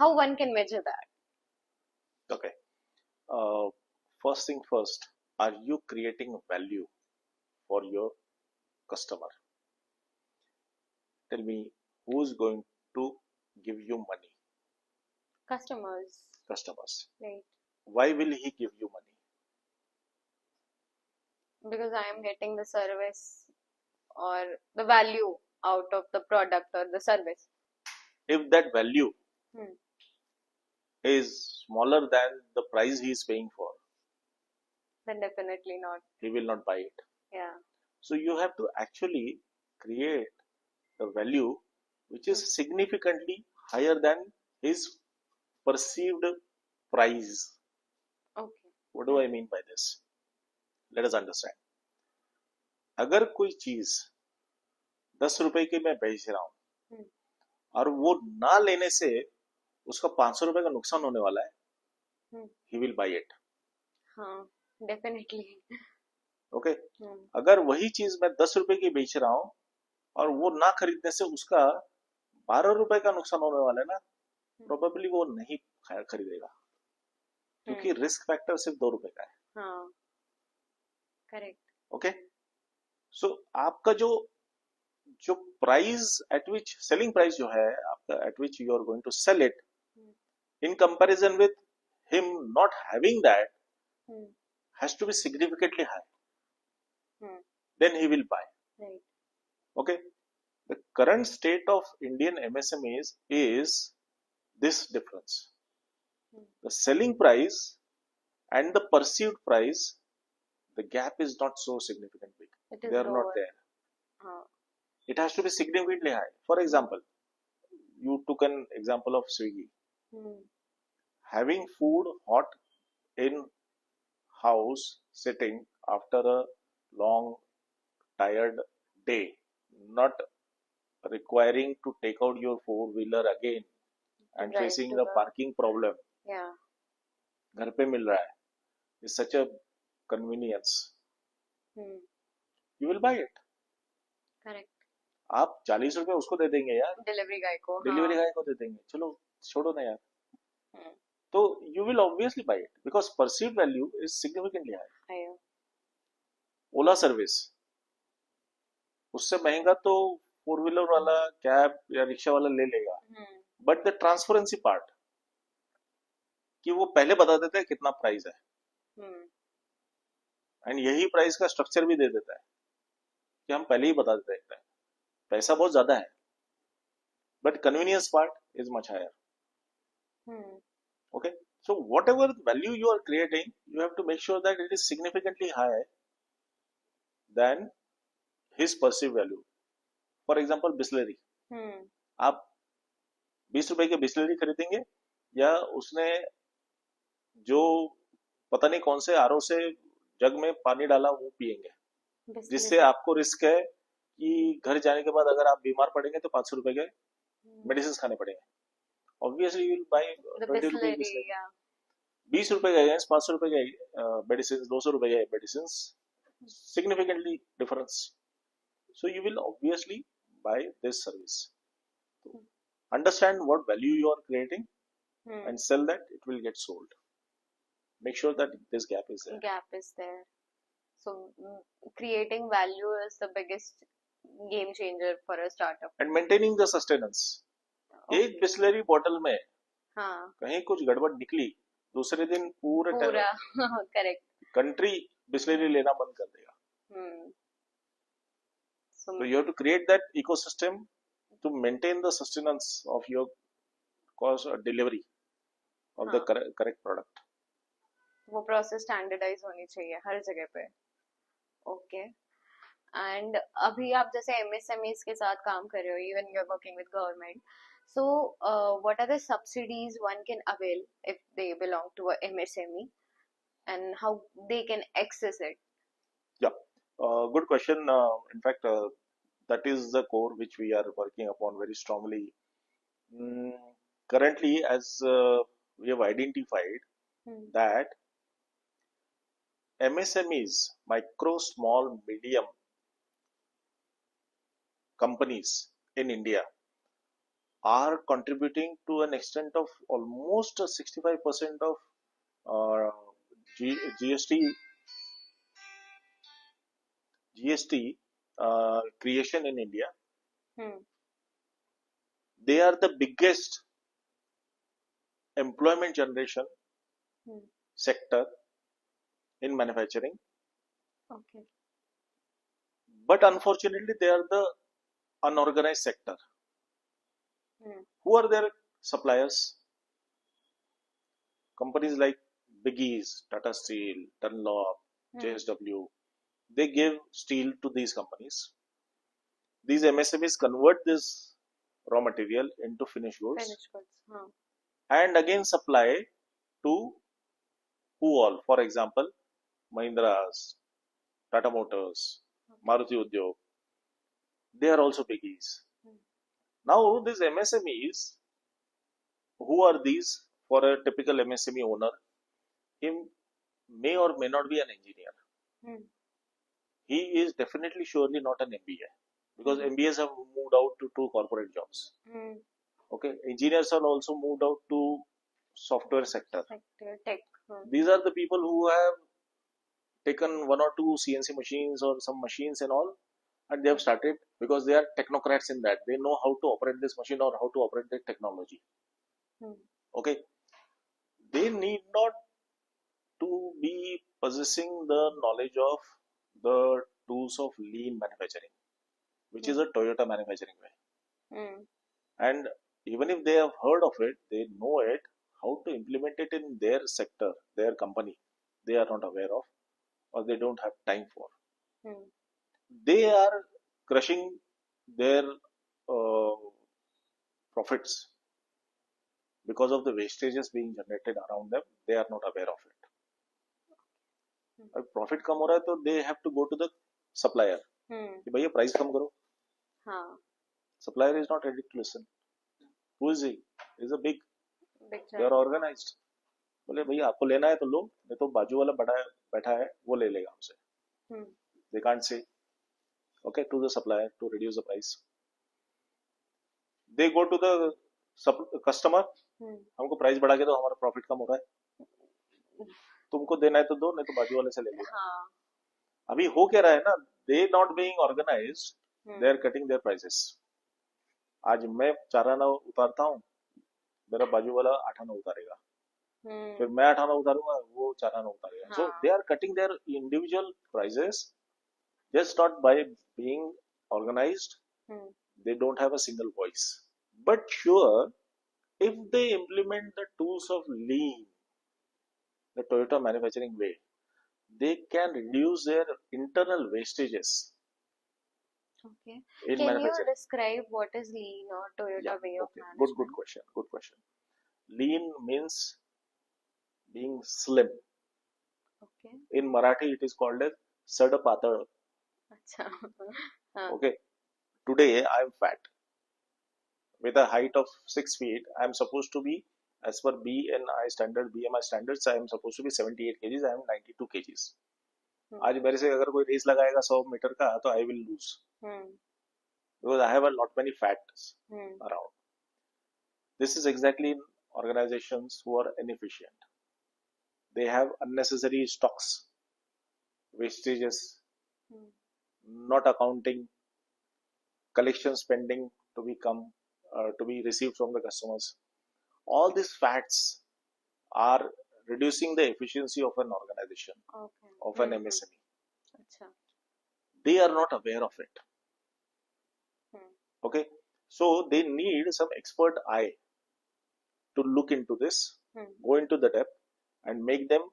How one can measure that? Okay. Uh, First thing first, are you creating value for your customer? Tell me, who's going to give you money? Customers, Customers. right? Why will he give you money? Because I am getting the service or the value out of the product or the service. If that value Hmm. is smaller than the price he is paying for, Then definitely not. he will not buy it. Yeah. So you have to actually create a value which Hmm. is significantly higher than his perceived price. Okay. What do Hmm. I mean by this? Let us understand. अगर कोई चीज 10 रुपए की मैं बेच रहा हूँ Hmm. और वो ना लेने से उसका 500 रुपए का नुकसान होने वाला है, Hmm. He will by it. हाँ, definitely. ओके. Hmm. अगर वही चीज मैं 10 रुपए की बेच रहा हूँ और वो ना खरीदने से उसका 12 रुपए का नुकसान होने वाला है ना, Hmm. प्रोबेबली वो नहीं खरीदेगा, क्योंकि Hmm. रिस्क फैक्टर सिर्फ 2 रुपए का है. हाँ, correct. ओके. सो आपका जो जो price at which selling price जो है आपका, at which you are going to sell it, Hmm. in comparison with him not having that, Hmm. has to be significantly high. Hmm. Then he will buy. Right. Okay. The current state of Indian MSMEs is this difference. Hmm. The selling price and the perceived price, the gap is not so significant big. It They is are not lower. there. हाँ. It has to be significantly high. For example, you took an example of Swiggy. Hmm. Having food hot in house sitting after a long tired day, not requiring to take out your four-wheeler again To and drive facing to a the, parking problem, yeah, घर पे मिल रहा है, is such a convenience. hmm, You will buy it. correct. आप 40 रुपए उसको दे देंगे यार, Delivery guy को, डिलीवरी हाँ, गाय को दे देंगे, चलो छोड़ो ना यार. hmm, तो you will obviously buy it because perceived value is significantly high. higher, Ola service उससे महंगा तो फोर व्हीलर वाला, कैब या रिक्शा वाला ले लेगा, hmm, but the transparency part, कि वो पहले बता देता है कितना प्राइस है, hmm, एंड यही प्राइस का स्ट्रक्चर भी दे देता है कि हम पहले ही बता देते हैं. पैसा बहुत ज्यादा है, but convenience part is much higher. hmm, okay. So whatever value you are creating, you have to make sure that it is significantly high then his perceive value. For example Bisleri, hmm, आप 20 रुपए की बिस्लरी खरीदेंगे या उसने जो पता नहीं कौन से आरओ से जग में पानी डाला वो पियेंगे, जिससे Distillery, आपको रिस्क है कि घर जाने के बाद अगर आप बीमार पड़ेंगे तो 500 रुपए के hmm, मेडिसिन खाने पड़ेंगे. Obviously you will by the 20 rupees Distillery, Bisleri. yeah, 20 रुपए के अगेंस्ट 500 रुपए के मेडिसिन, 200 रुपए के medicine, significantly difference. So you will obviously buy this service. Understand what value you are creating hmm, and sell that, it will get sold. Make sure that this gap is there. gap is there. So, creating value is the biggest game changer for a startup. And maintaining the sustenance. एक Okay, Bisleri bottle में हाँ, कहीं कुछ गड़बड़ निकली, दूसरे दिन पूरे पूरा, correct. कंट्री बिस्लरी लेना बंद कर देगा. Hmm. So So, you have to create that ecosystem to maintain the sustenance of your cost delivery of the हाँ, correct product. वो प्रोसेस स्टैंडर्डाइज होनी चाहिए हर जगह पे. ओके. एंड अभी आप जैसे एमएसएमईज के साथ काम कर रहे हो, even you are working with government, so what are the subsidies one can avail if they belong to a MSME and how they can access it? Yeah, good question. In fact, that is the core which we are working upon very strongly. Mm, Currently, as we have identified that MSMEs, micro, small, medium companies in India are contributing to an extent of almost 65% of uh, GST creation in India. Hmm. They are the biggest employment generation Hmm. sector in manufacturing, Okay. but unfortunately, they are the unorganized sector. Hmm. Who are their suppliers? Companies like Biggies, Tata Steel, Dunlop, Hmm. JSW. They give steel to these companies. These MSMEs convert this raw material into finished goods Finished goods. Huh. and again supply to who all? For example, Mahindra's, Tata Motors, Okay. Maruti Udyog. They are also biggies. Hmm. Now, these MSMEs, who are these for a typical MSME owner? He may or may not be an engineer. Hmm. He is definitely, surely not an MBA because Hmm. MBAs have moved out to corporate jobs. Hmm. Okay, engineers are also moved out to software sector. Sector tech. Hmm. These are the people who have taken one or two CNC machines or some machines and all, and they have Hmm. started because they are technocrats in that. They know how to operate this machine or how to operate the technology. Hmm. Okay, they need not to be possessing the knowledge of the tools of lean manufacturing, which is Hmm. a Toyota manufacturing way. Hmm. And even if they have heard of it, they know it, how to implement it in their sector, their company, they are not aware of or they don't have time for. Hmm. They are crushing their uh, profits because of the wastages being generated around them. They are not aware of it. Hmm. अब profit कम हो रहा है तो they have to go to the supplier Hmm. कि भैया price कम करो. हाँ. Supplier is not ready to listen. Who is he? He is a big. Big They are giant. organized. बोले भैया आपको लेना है तो लो, नहीं तो बाजू वाला बड़ा बैठा है वो ले लेगा हमसे. Hmm. They can't say okay to the supplier to reduce the price. They go to the customer. Hmm. हमको प्राइस बढ़ा के दो, हमारा प्रॉफिट कम हो रहा है, तुमको देना है तो दो, नहीं तो बाजू वाले से ले लेना. हाँ. अभी हो क्या रहा है ना, they not being organised, they Hmm. Are cutting their prices. आज मैं 4 आना उतारता हूँ, मेरा बाजू वाला 8 आना उतारेगा, Hmm. फिर मैं 8 आना उतारूंगा, वो 4 आना उतारेगा. सो दे हाँ. Are cutting their individual prices just not by being organized. Hmm. They don't have a single voice. But sure, if they implement the tools of lean, the Toyota manufacturing way, they can reduce their internal wastages Okay. in Can you manufacturing. describe what is lean or Yeah, Toyota way of okay. Good management? question. Good question. Lean means being slim. Okay. In Marathi, it is called as Sadapatal. अच्छा. हाँ. Okay. Today, I am fat. With a height of 6 feet, I am supposed to be, as per BNI standard, BMI standards, I am supposed to be 78 kgs. I am 92 kgs. Hmm. आज मेरे से अगर कोई race लगाएगा 100 metre का तो I will lose Hmm. because I have a lot many fats Hmm. around. This is exactly in organizations who are inefficient. They have unnecessary stocks, wastages, Hmm. not accounting, collection spending to be received from the customers. All these facts are reducing the efficiency of an organization, Okay. of an Hmm. Hmm. MSME. अच्छा. They are not aware of it. Hmm. Okay, so they need some expert eye to look into this, Hmm. go into the depth, and make them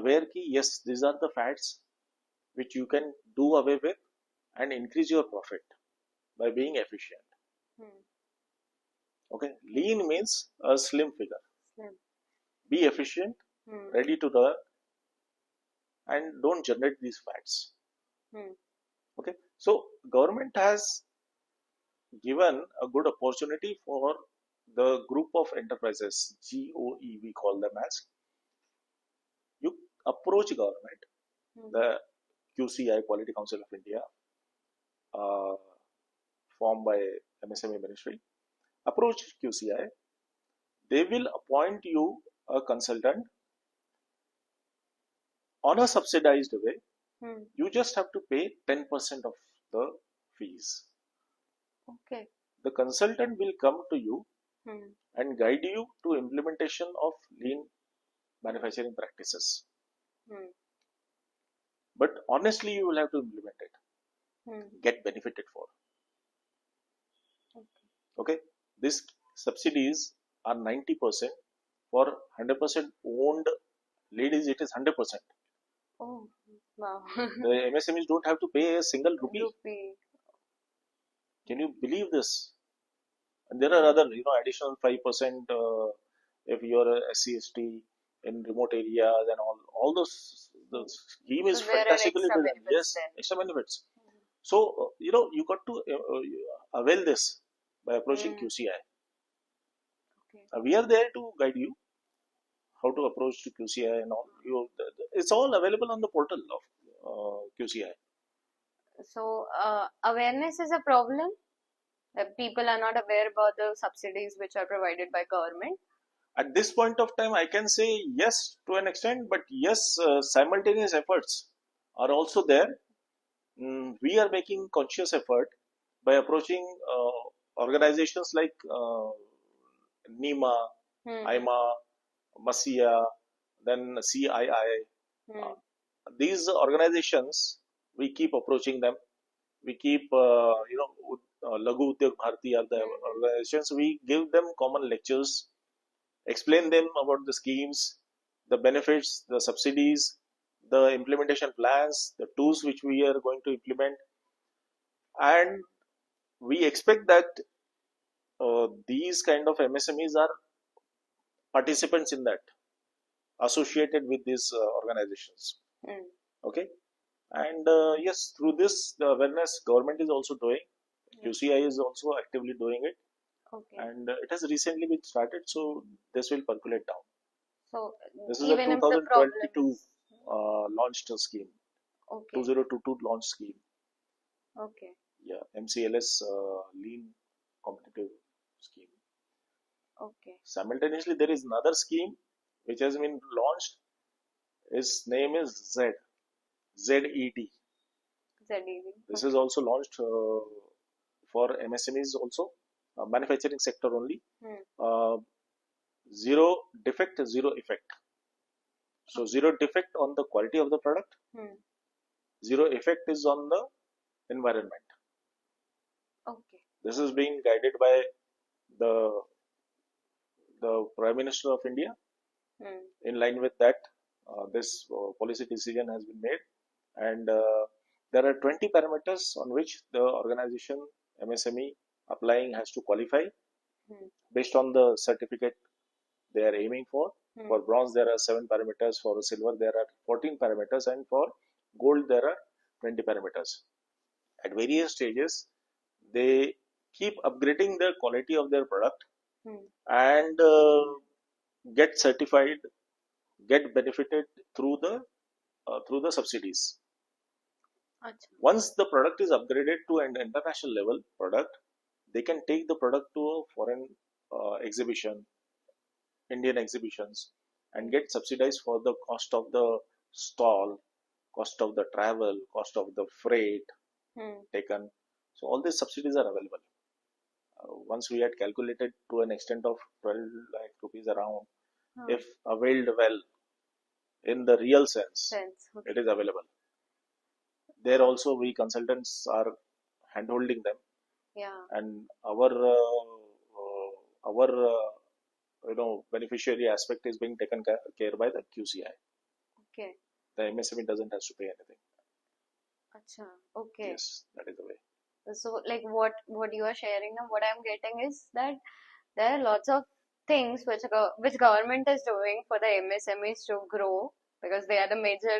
aware that yes, these are the facts which you can do away with and increase your profit by being efficient. Hmm. Okay, lean means a slim figure. Slim. Be efficient, Hmm. ready to learn, and don't generate these facts. Hmm. Okay, so government has given a good opportunity for the group of enterprises, GOE we call them as. You approach government, Hmm. the QCI, Quality Council of India, uh, formed by MSME Ministry, approach QCI. They will appoint you a consultant on a subsidized way. Hmm. You just have to pay 10% of the fees. Okay. The consultant will come to you Hmm. and guide you to implementation of lean manufacturing practices. Hmm. But honestly, you will have to implement it, Hmm. get benefited for. Okay. Okay, these subsidies are 90%. For 100% owned ladies, it is 100%. Oh, wow. The MSMEs don't have to pay a single rupee. Rupee. Can you believe this? And there are Hmm. other, additional 5% if you are a SC/ST in remote areas and all those. The Hmm. scheme So is there are fantastically extra designed. benefits Yes, then. extra benefits. So you got to avail this by approaching Hmm. QCI. Okay. We are there to guide you how to approach to QCI and all. It's all available on the portal of QCI. So awareness is a problem. That people are not aware about the subsidies which are provided by government. At this point of time, I can say yes to an extent, but yes, simultaneous efforts are also there. We are making conscious effort by approaching organizations like NEMA, Hmm. IMA, MASIA, then CII. Hmm. Uh, these organizations, we keep approaching them. We keep, Lagu Udyog Bharati are the Hmm. organizations. We give them common lectures, explain them about the schemes, the benefits, the subsidies, the implementation plans, the tools which we are going to implement, and we expect that these kind of MSMEs are participants in that, associated with these organizations. Hmm. Okay, and yes, through this the awareness government is also doing. Yeah. QCI is also actively doing it, Okay. and it has recently been started, so this will percolate down. So This is a even if the problem 2022 is launched scheme, okay. 2022 launch scheme. Okay. Yeah, MCLS lean competitive scheme. Okay. Simultaneously, there is another scheme which has been launched. Its name is ZED. ZEV. This is Okay. also launched for MSMEs also, manufacturing sector only. Hmm. Uh, Zero defect, zero effect. So zero defect on the quality of the product, Hmm. zero effect is on the environment. Okay. This is being guided by the the Prime Minister of India. Hmm. In line with that, this policy decision has been made, and there are 20 parameters on which the organization MSME applying has to qualify Hmm. based on the certificate they are aiming for. Hmm. For bronze, there are 7 parameters. For silver, there are 14 parameters, and for gold, there are 20 parameters. At various stages, they keep upgrading the quality of their product Hmm. and get certified, get benefited through the subsidies. Acha. Once the product is upgraded to an international level product, they can take the product to a foreign exhibition, Indian exhibitions, and Hmm. get subsidized for the cost of the stall, cost of the travel, cost of the freight Hmm. taken. So all these subsidies are available. Once we had calculated to an extent of 12 lakh rupees around, Huh. if availed well in the real sense, Sense. it Okay. is available. There also we consultants are handholding them, Yeah. and our beneficiary aspect is being taken care by the QCI. Okay. The MSME doesn't have to pay anything. Acha. Okay. Yes, that is the way. So like what you are sharing and what I'm getting is that there are lots of things which government is doing for the MSMEs to grow because they are the major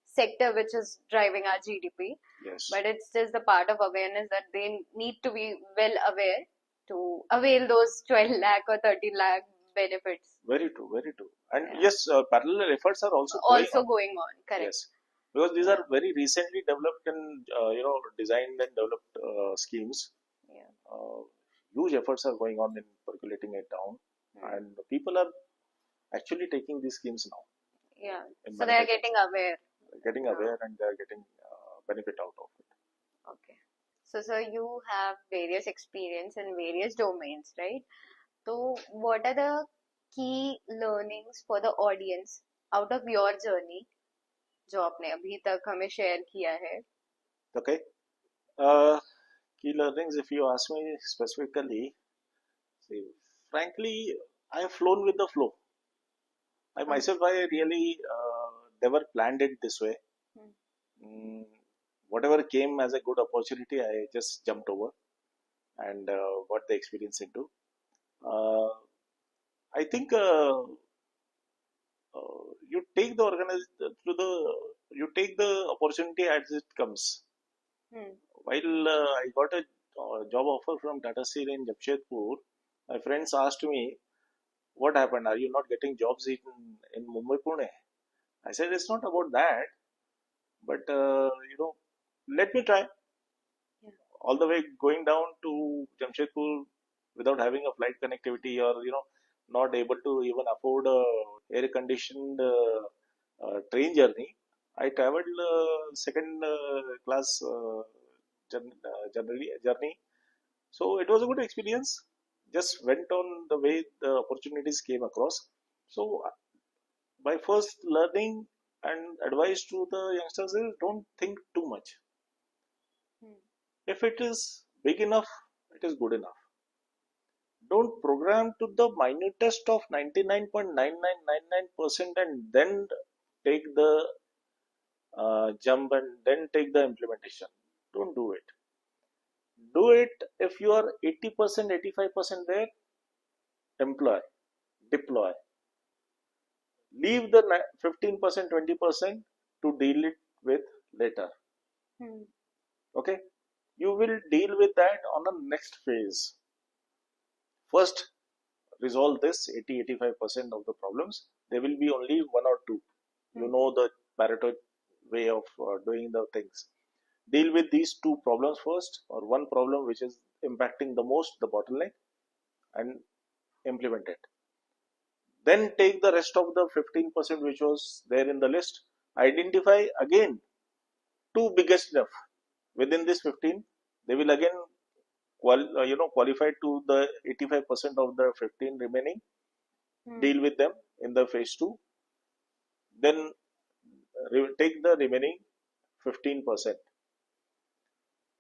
sector which is driving our GDP. Yes, But it's just the part of awareness that they need to be well aware to avail those 12 lakh or 13 lakh benefits. very true, very true. And Yeah. yes, parallel efforts are also going Also on. going on, correct. Yes, because these Yeah, are very recently developed and designed and developed schemes. yeah. Uh, Huge efforts are going on in percolating it down, Hmm. and people are actually taking these schemes now Yeah. in So they are Marathi getting Council, aware getting now. aware, and they are getting benefit out of it. Okay. So, sir, you have various experience in various domains, right? So, what are the key learnings for the audience out of your journey जो आपने अभी तक हमें share किया है? Okay. Uh, Key learnings, if you ask me specifically, see, frankly, I have flown with the flow. I हाँ, myself, I really never planned it this way. Hmm, Mm, Whatever came as a good opportunity, I just jumped over and got the experience into. Uh, I think you take the you take the opportunity as it comes. Hmm, While I got a job offer from Tata Steel in Jamshedpur, my friends asked me, "What happened? Are you not getting jobs in Mumbai, Pune?" I said, "It's not about that, but let me try." yeah, All the way going down to Jamshedpur without having a flight connectivity, or not able to even afford a air conditioned train journey. I traveled second class journey. So it was a good experience. Just went on the way the opportunities came across. So my first learning and advice to the youngsters is, don't think too much. Hmm, If it is big enough, it is good enough. Don't program to the minutest of 99.9999% and then take the jump and then take the implementation. Don't do it. Do it if you are 80%, 85% there, employ, deploy. Leave the 15%, 20% to deal it with later. Hmm, Okay? You will deal with that on the next phase. First, resolve this 80-85% of the problems. There will be only one or two. You hmm, know the Pareto way of doing the things. Deal with these two problems first, or one problem which is impacting the most, the bottleneck, and implement it. Then take the rest of the 15% which was there in the list. Identify again two biggest enough. Within this 15, they will again qualify to the 85% of the 15 remaining. Hmm, Deal with them in the phase two. Then take the remaining 15%.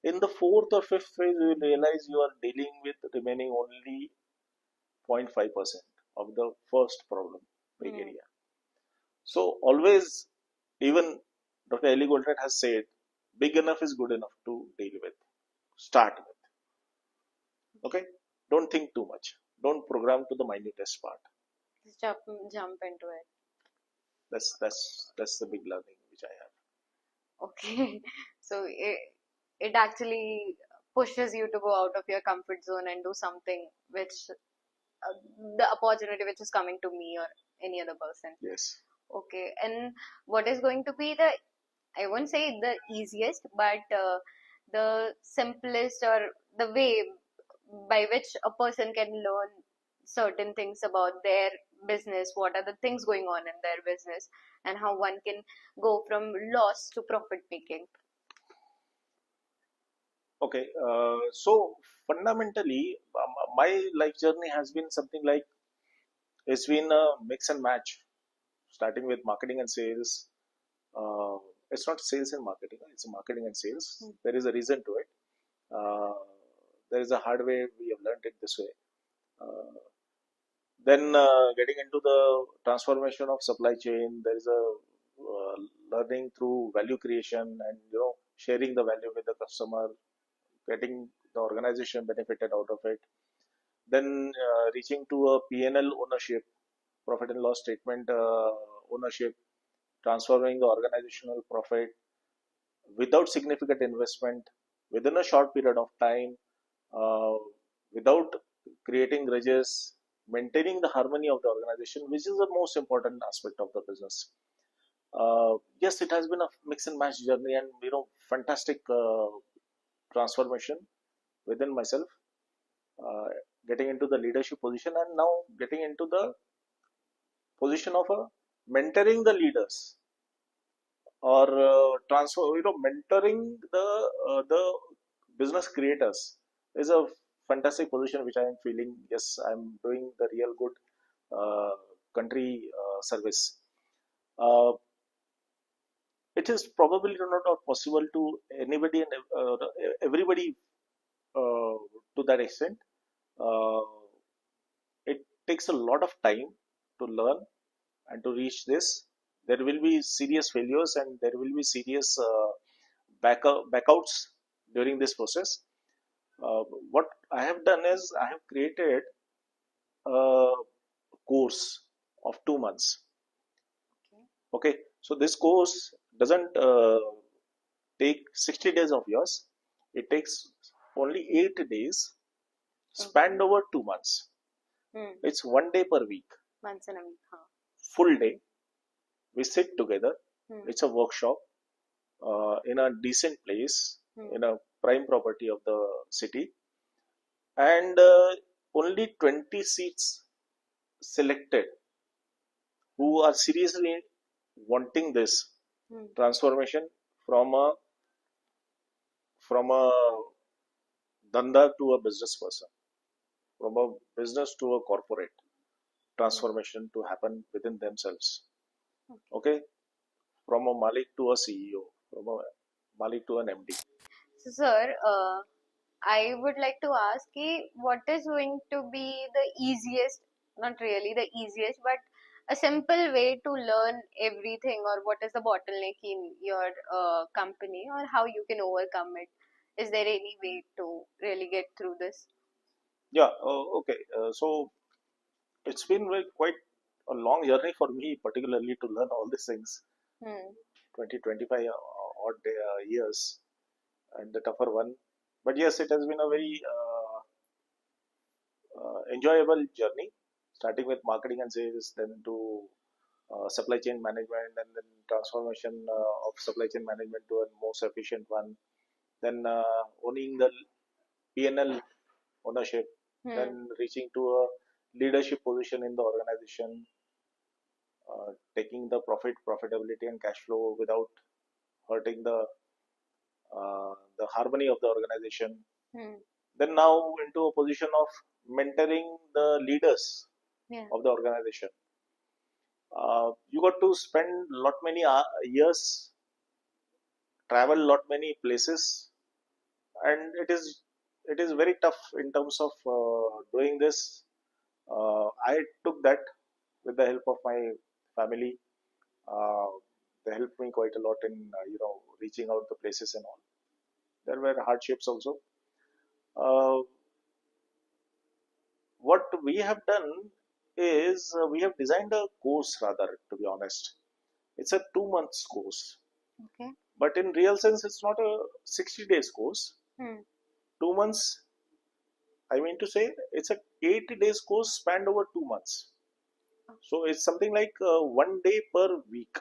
In the fourth or fifth phase, you will realize you are dealing with remaining only 0.5% of the first problem, big hmm, area. So always, even Dr. Ellie Goldratt has said, big enough is good enough to deal with. Start with. Okay? Don't think too much. Don't program to the minutest part. just jump into it. That's the big learning which I have. Okay. So it actually pushes you to go out of your comfort zone and do something which the opportunity which is coming to me or any other person. Yes. Okay. And what is going to be the, I won't say the easiest, but the simplest or the way by which a person can learn certain things about their business, what are the things going on in their business, and how one can go from loss to profit making. Okay. So fundamentally, my life journey has been something like, it's been a mix and match, starting with marketing and sales. Uh, it's not sales and marketing; it's marketing and sales. Hmm. There is a reason to it. Uh, there is a hard way we have learned it this way. Uh, then getting into the transformation of supply chain, there is a learning through value creation and sharing the value with the customer, getting the organization benefited out of it. Then reaching to a P&L ownership, profit and loss statement ownership, transforming the organizational profit without significant investment within a short period of time, uh, without creating grudges, maintaining the harmony of the organization, which is the most important aspect of the business. Yes, it has been a mix and match journey, and fantastic transformation within myself, uh, getting into the leadership position, and now getting into the position of mentoring the leaders, or transfer mentoring the business creators is a fantastic position which I am feeling. Yes, I'm doing the real good uh, country service. uh, it is probably not possible to anybody and everybody uh, to that extent. uh, it takes a lot of time to learn and to reach this. There will be serious failures and there will be serious backouts during this process. What I have done is I have created a course of 2 months. Okay. Okay, so this course doesn't take 60 days of yours. It takes only 8 days, spanned Okay. over 2 months. Hmm. It's one day per week, Once in a week. Huh. full day. We sit together. Hmm. It's a workshop in a decent place, Hmm. in a prime property of the city, and only 20 seats selected who are seriously wanting this Hmm. transformation from a danda to a business person, from a business to a corporate Hmm. transformation to happen within themselves. Okay. Okay, from a Malik to a CEO, from a Malik to an MD. So, sir, I would like to ask कि what is going to be the easiest, not really the easiest, but a simple way to learn everything, or what is the bottleneck in your company, or how you can overcome it? Is there any way to really get through this? Yeah, okay. So it's been quite a long journey for me, particularly to learn all these things. Hmm. 20-25 odd years, and the tougher one. But yes, it has been a very enjoyable journey, starting with marketing and sales, then to supply chain management, and then transformation of supply chain management to a most efficient one. Then owning the P&L ownership, Hmm. then reaching to a leadership position in the organization, taking the profitability and cash flow without hurting the harmony of the organization. Hmm. Then now into a position of mentoring the leaders Yeah. of the organization. You got to spend lot many years, travel lot many places, and it is very tough in terms of doing this. I took that with the help of my family. Uh, they helped me quite a lot in reaching out the places and all. There were hardships also. Uh, what we have done is we have designed a course, rather, to be honest. It's a 2 months course, Okay. but in real sense, it's not a 60 days course. Hmm. 2 months, I mean to say, it's a 80 days course spanned over 2 months. So it's something like one day per week,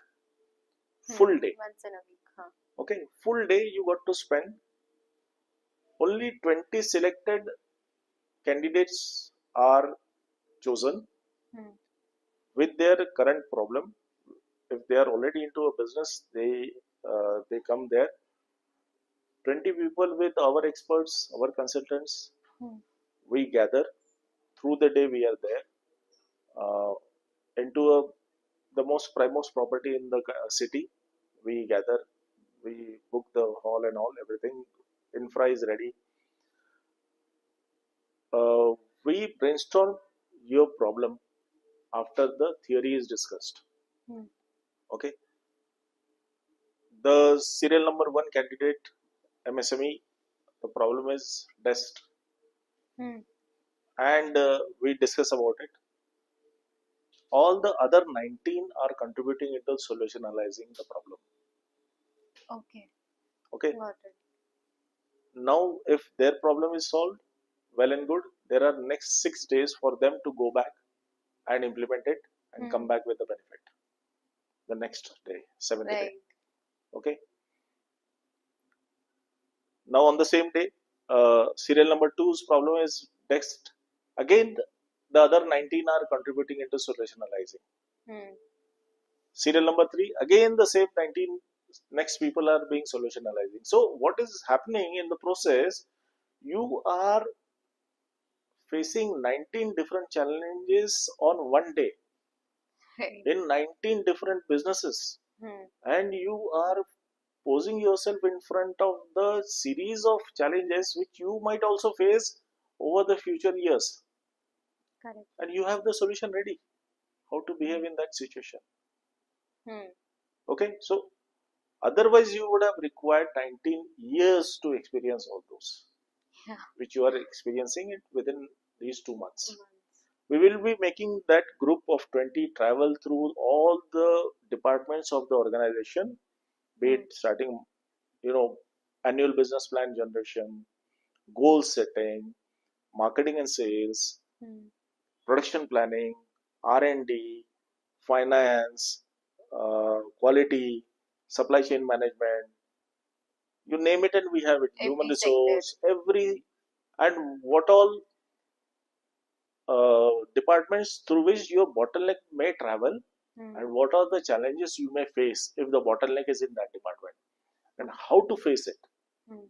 Hmm. full day. Once in a week. Huh. Okay, full day you got to spend. Only 20 selected candidates are chosen Hmm. with their current problem. If they are already into a business, they come there. 20 people with our experts, our consultants, Hmm. we gather through the day. We are there uh, into the most primos property in the city. We gather, we book the hall and all, everything. Infra is ready. Uh, we brainstorm your problem after the theory is discussed. Hmm. Okay, the serial number one candidate, MSME, the problem is DEST, Hmm. and we discuss about it. All the other 19 are contributing into solutionalizing the problem. Okay. Okay, Got it. now if their problem is solved, well and good. There are next 6 days for them to go back and implement it and come Hmm. back with the benefit. the next day, seventh day. Right. Okay. Now on the same day, serial number two's problem is next. Again, the other 19 are contributing into solutionalizing. Hmm. Serial number three, again the same 19 next people are being solutionalizing. So what is happening in the process? You are facing 19 different challenges on one day Right. in 19 different businesses, Hmm. and you are posing yourself in front of the series of challenges which you might also face over the future years, Correct. and you have the solution ready how to behave in that situation. Hmm. Okay, so otherwise you would have required 19 years to experience all those Yeah. which you are experiencing it within these 2 months. Months. We will be making that group of 20 travel through all the departments of the organization, be Hmm. it starting, you know, annual business plan generation, goal setting, marketing and sales, Hmm. production planning, R&D, finance, quality, supply chain management, you name it and we have it, human Every sector. resource, every, and what all departments through which your bottleneck may travel, Hmm. and what are the challenges you may face if the bottleneck is in that department, and how to face it. Hmm.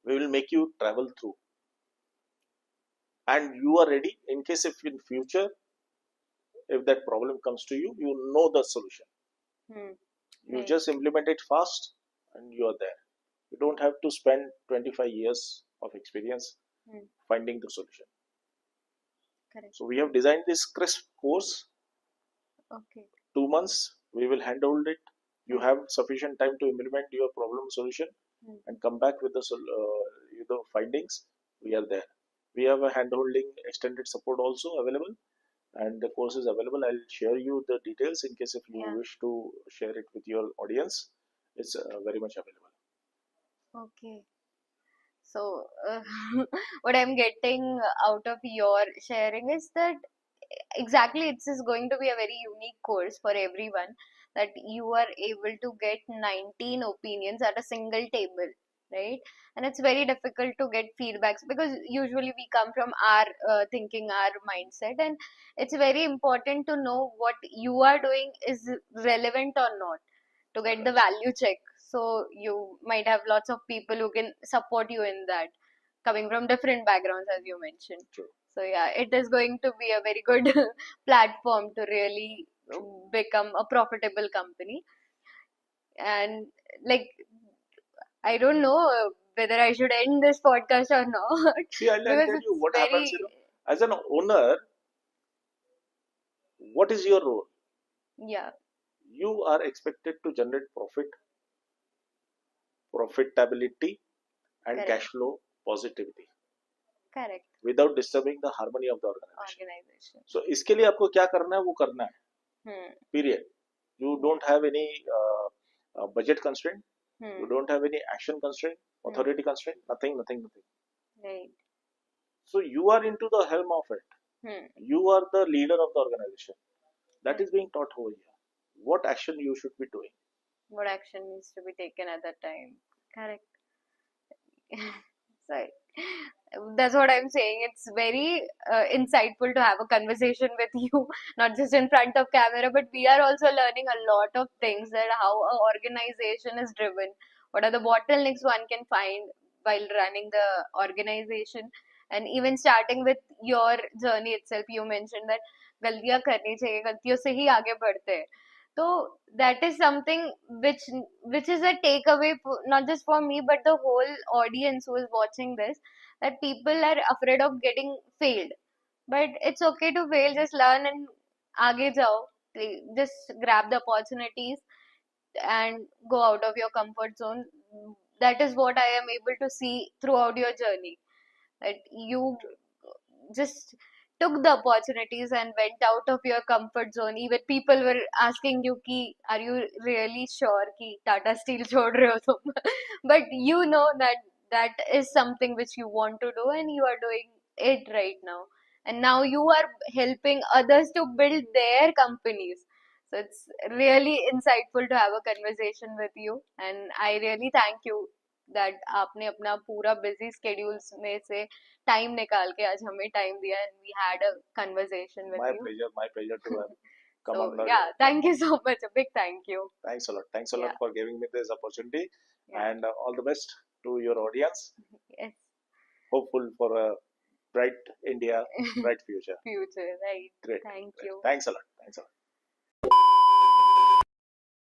We will make you travel through, and you are ready in case if in future if that problem comes to you, you know the solution. Hmm. You Right. just implement it fast and you are there. You don't have to spend 25 years of experience Hmm. finding the solution. Correct. So we have designed this crisp course. Okay. 2 months we will handhold it. You Hmm. have sufficient time to implement your problem solution Hmm. and come back with the findings. We are there. We have a handholding extended support also available, and the course is available. I'll share you the details in case if you Yeah. wish to share it with your audience. It's very much available. Okay. So, what I'm getting out of your sharing is that exactly it's is going to be a very unique course for everyone, that you are able to get 19 opinions at a single table, right? And it's very difficult to get feedbacks because usually we come from our thinking, our mindset, and it's very important to know what you are doing is relevant or not to get the value check. So you might have lots of people who can support you in that, coming from different backgrounds, as you mentioned. True, So yeah, it is going to be a very good platform to really true. become a profitable company. And like, I don't know whether I should end this podcast or not See, I'll because tell you it's what happens. very, As an owner, what is your role? yeah, You are expected to generate profit, profitability, and correct, cash flow positivity correct. without disturbing the harmony of the organization. Organization. So इसके लिए आपको क्या करना है वो करना है. Hmm. Period. You Yeah. don't have any budget constraint. You Hmm. don't have any action constraint, Hmm. authority constraint. Nothing, nothing, nothing. Right. So you are into the helm of it. Hmm. You are the leader of the organization. That is Correct. being taught over here. What action you should be doing. What action needs to be taken at that time? Correct. So that's what I'm saying. It's very insightful to have a conversation with you, not just in front of camera, but we are also learning a lot of things, that how a organization is driven, what are the bottlenecks one can find while running the organization, and even starting with your journey itself. You mentioned that गलतियां करनी चाहिए, गलतियों से ही आगे बढ़ते हैं. So that is something which is a takeaway not just for me but the whole audience who is watching this, that people are afraid of getting failed, but it's okay to fail. Just learn and आगे जाओ. Just grab the opportunities and go out of your comfort zone. That is what I am able to see throughout your journey, that you just took the opportunities and went out of your comfort zone. Even people were asking you ki, are you really sure ki Tata Steel chhod rahe ho tum? But you know that that is something which you want to do and you are doing it right now, and now you are helping others to build their companies. So it's really insightful to have a conversation with you, and I really thank you that आपने अपना पूरा busy schedules में से time निकाल के आज हमें time दिया, and we had a conversation with you. My pleasure to have come So on the yeah, thank you podcast. so much. A big thank you. Thanks a lot Yeah, for giving me this opportunity, yeah, and all the best to your audience. yes. Hopeful for a bright India, bright future. Future, right? Great, Thank great. you. Thanks a lot. Thanks a lot.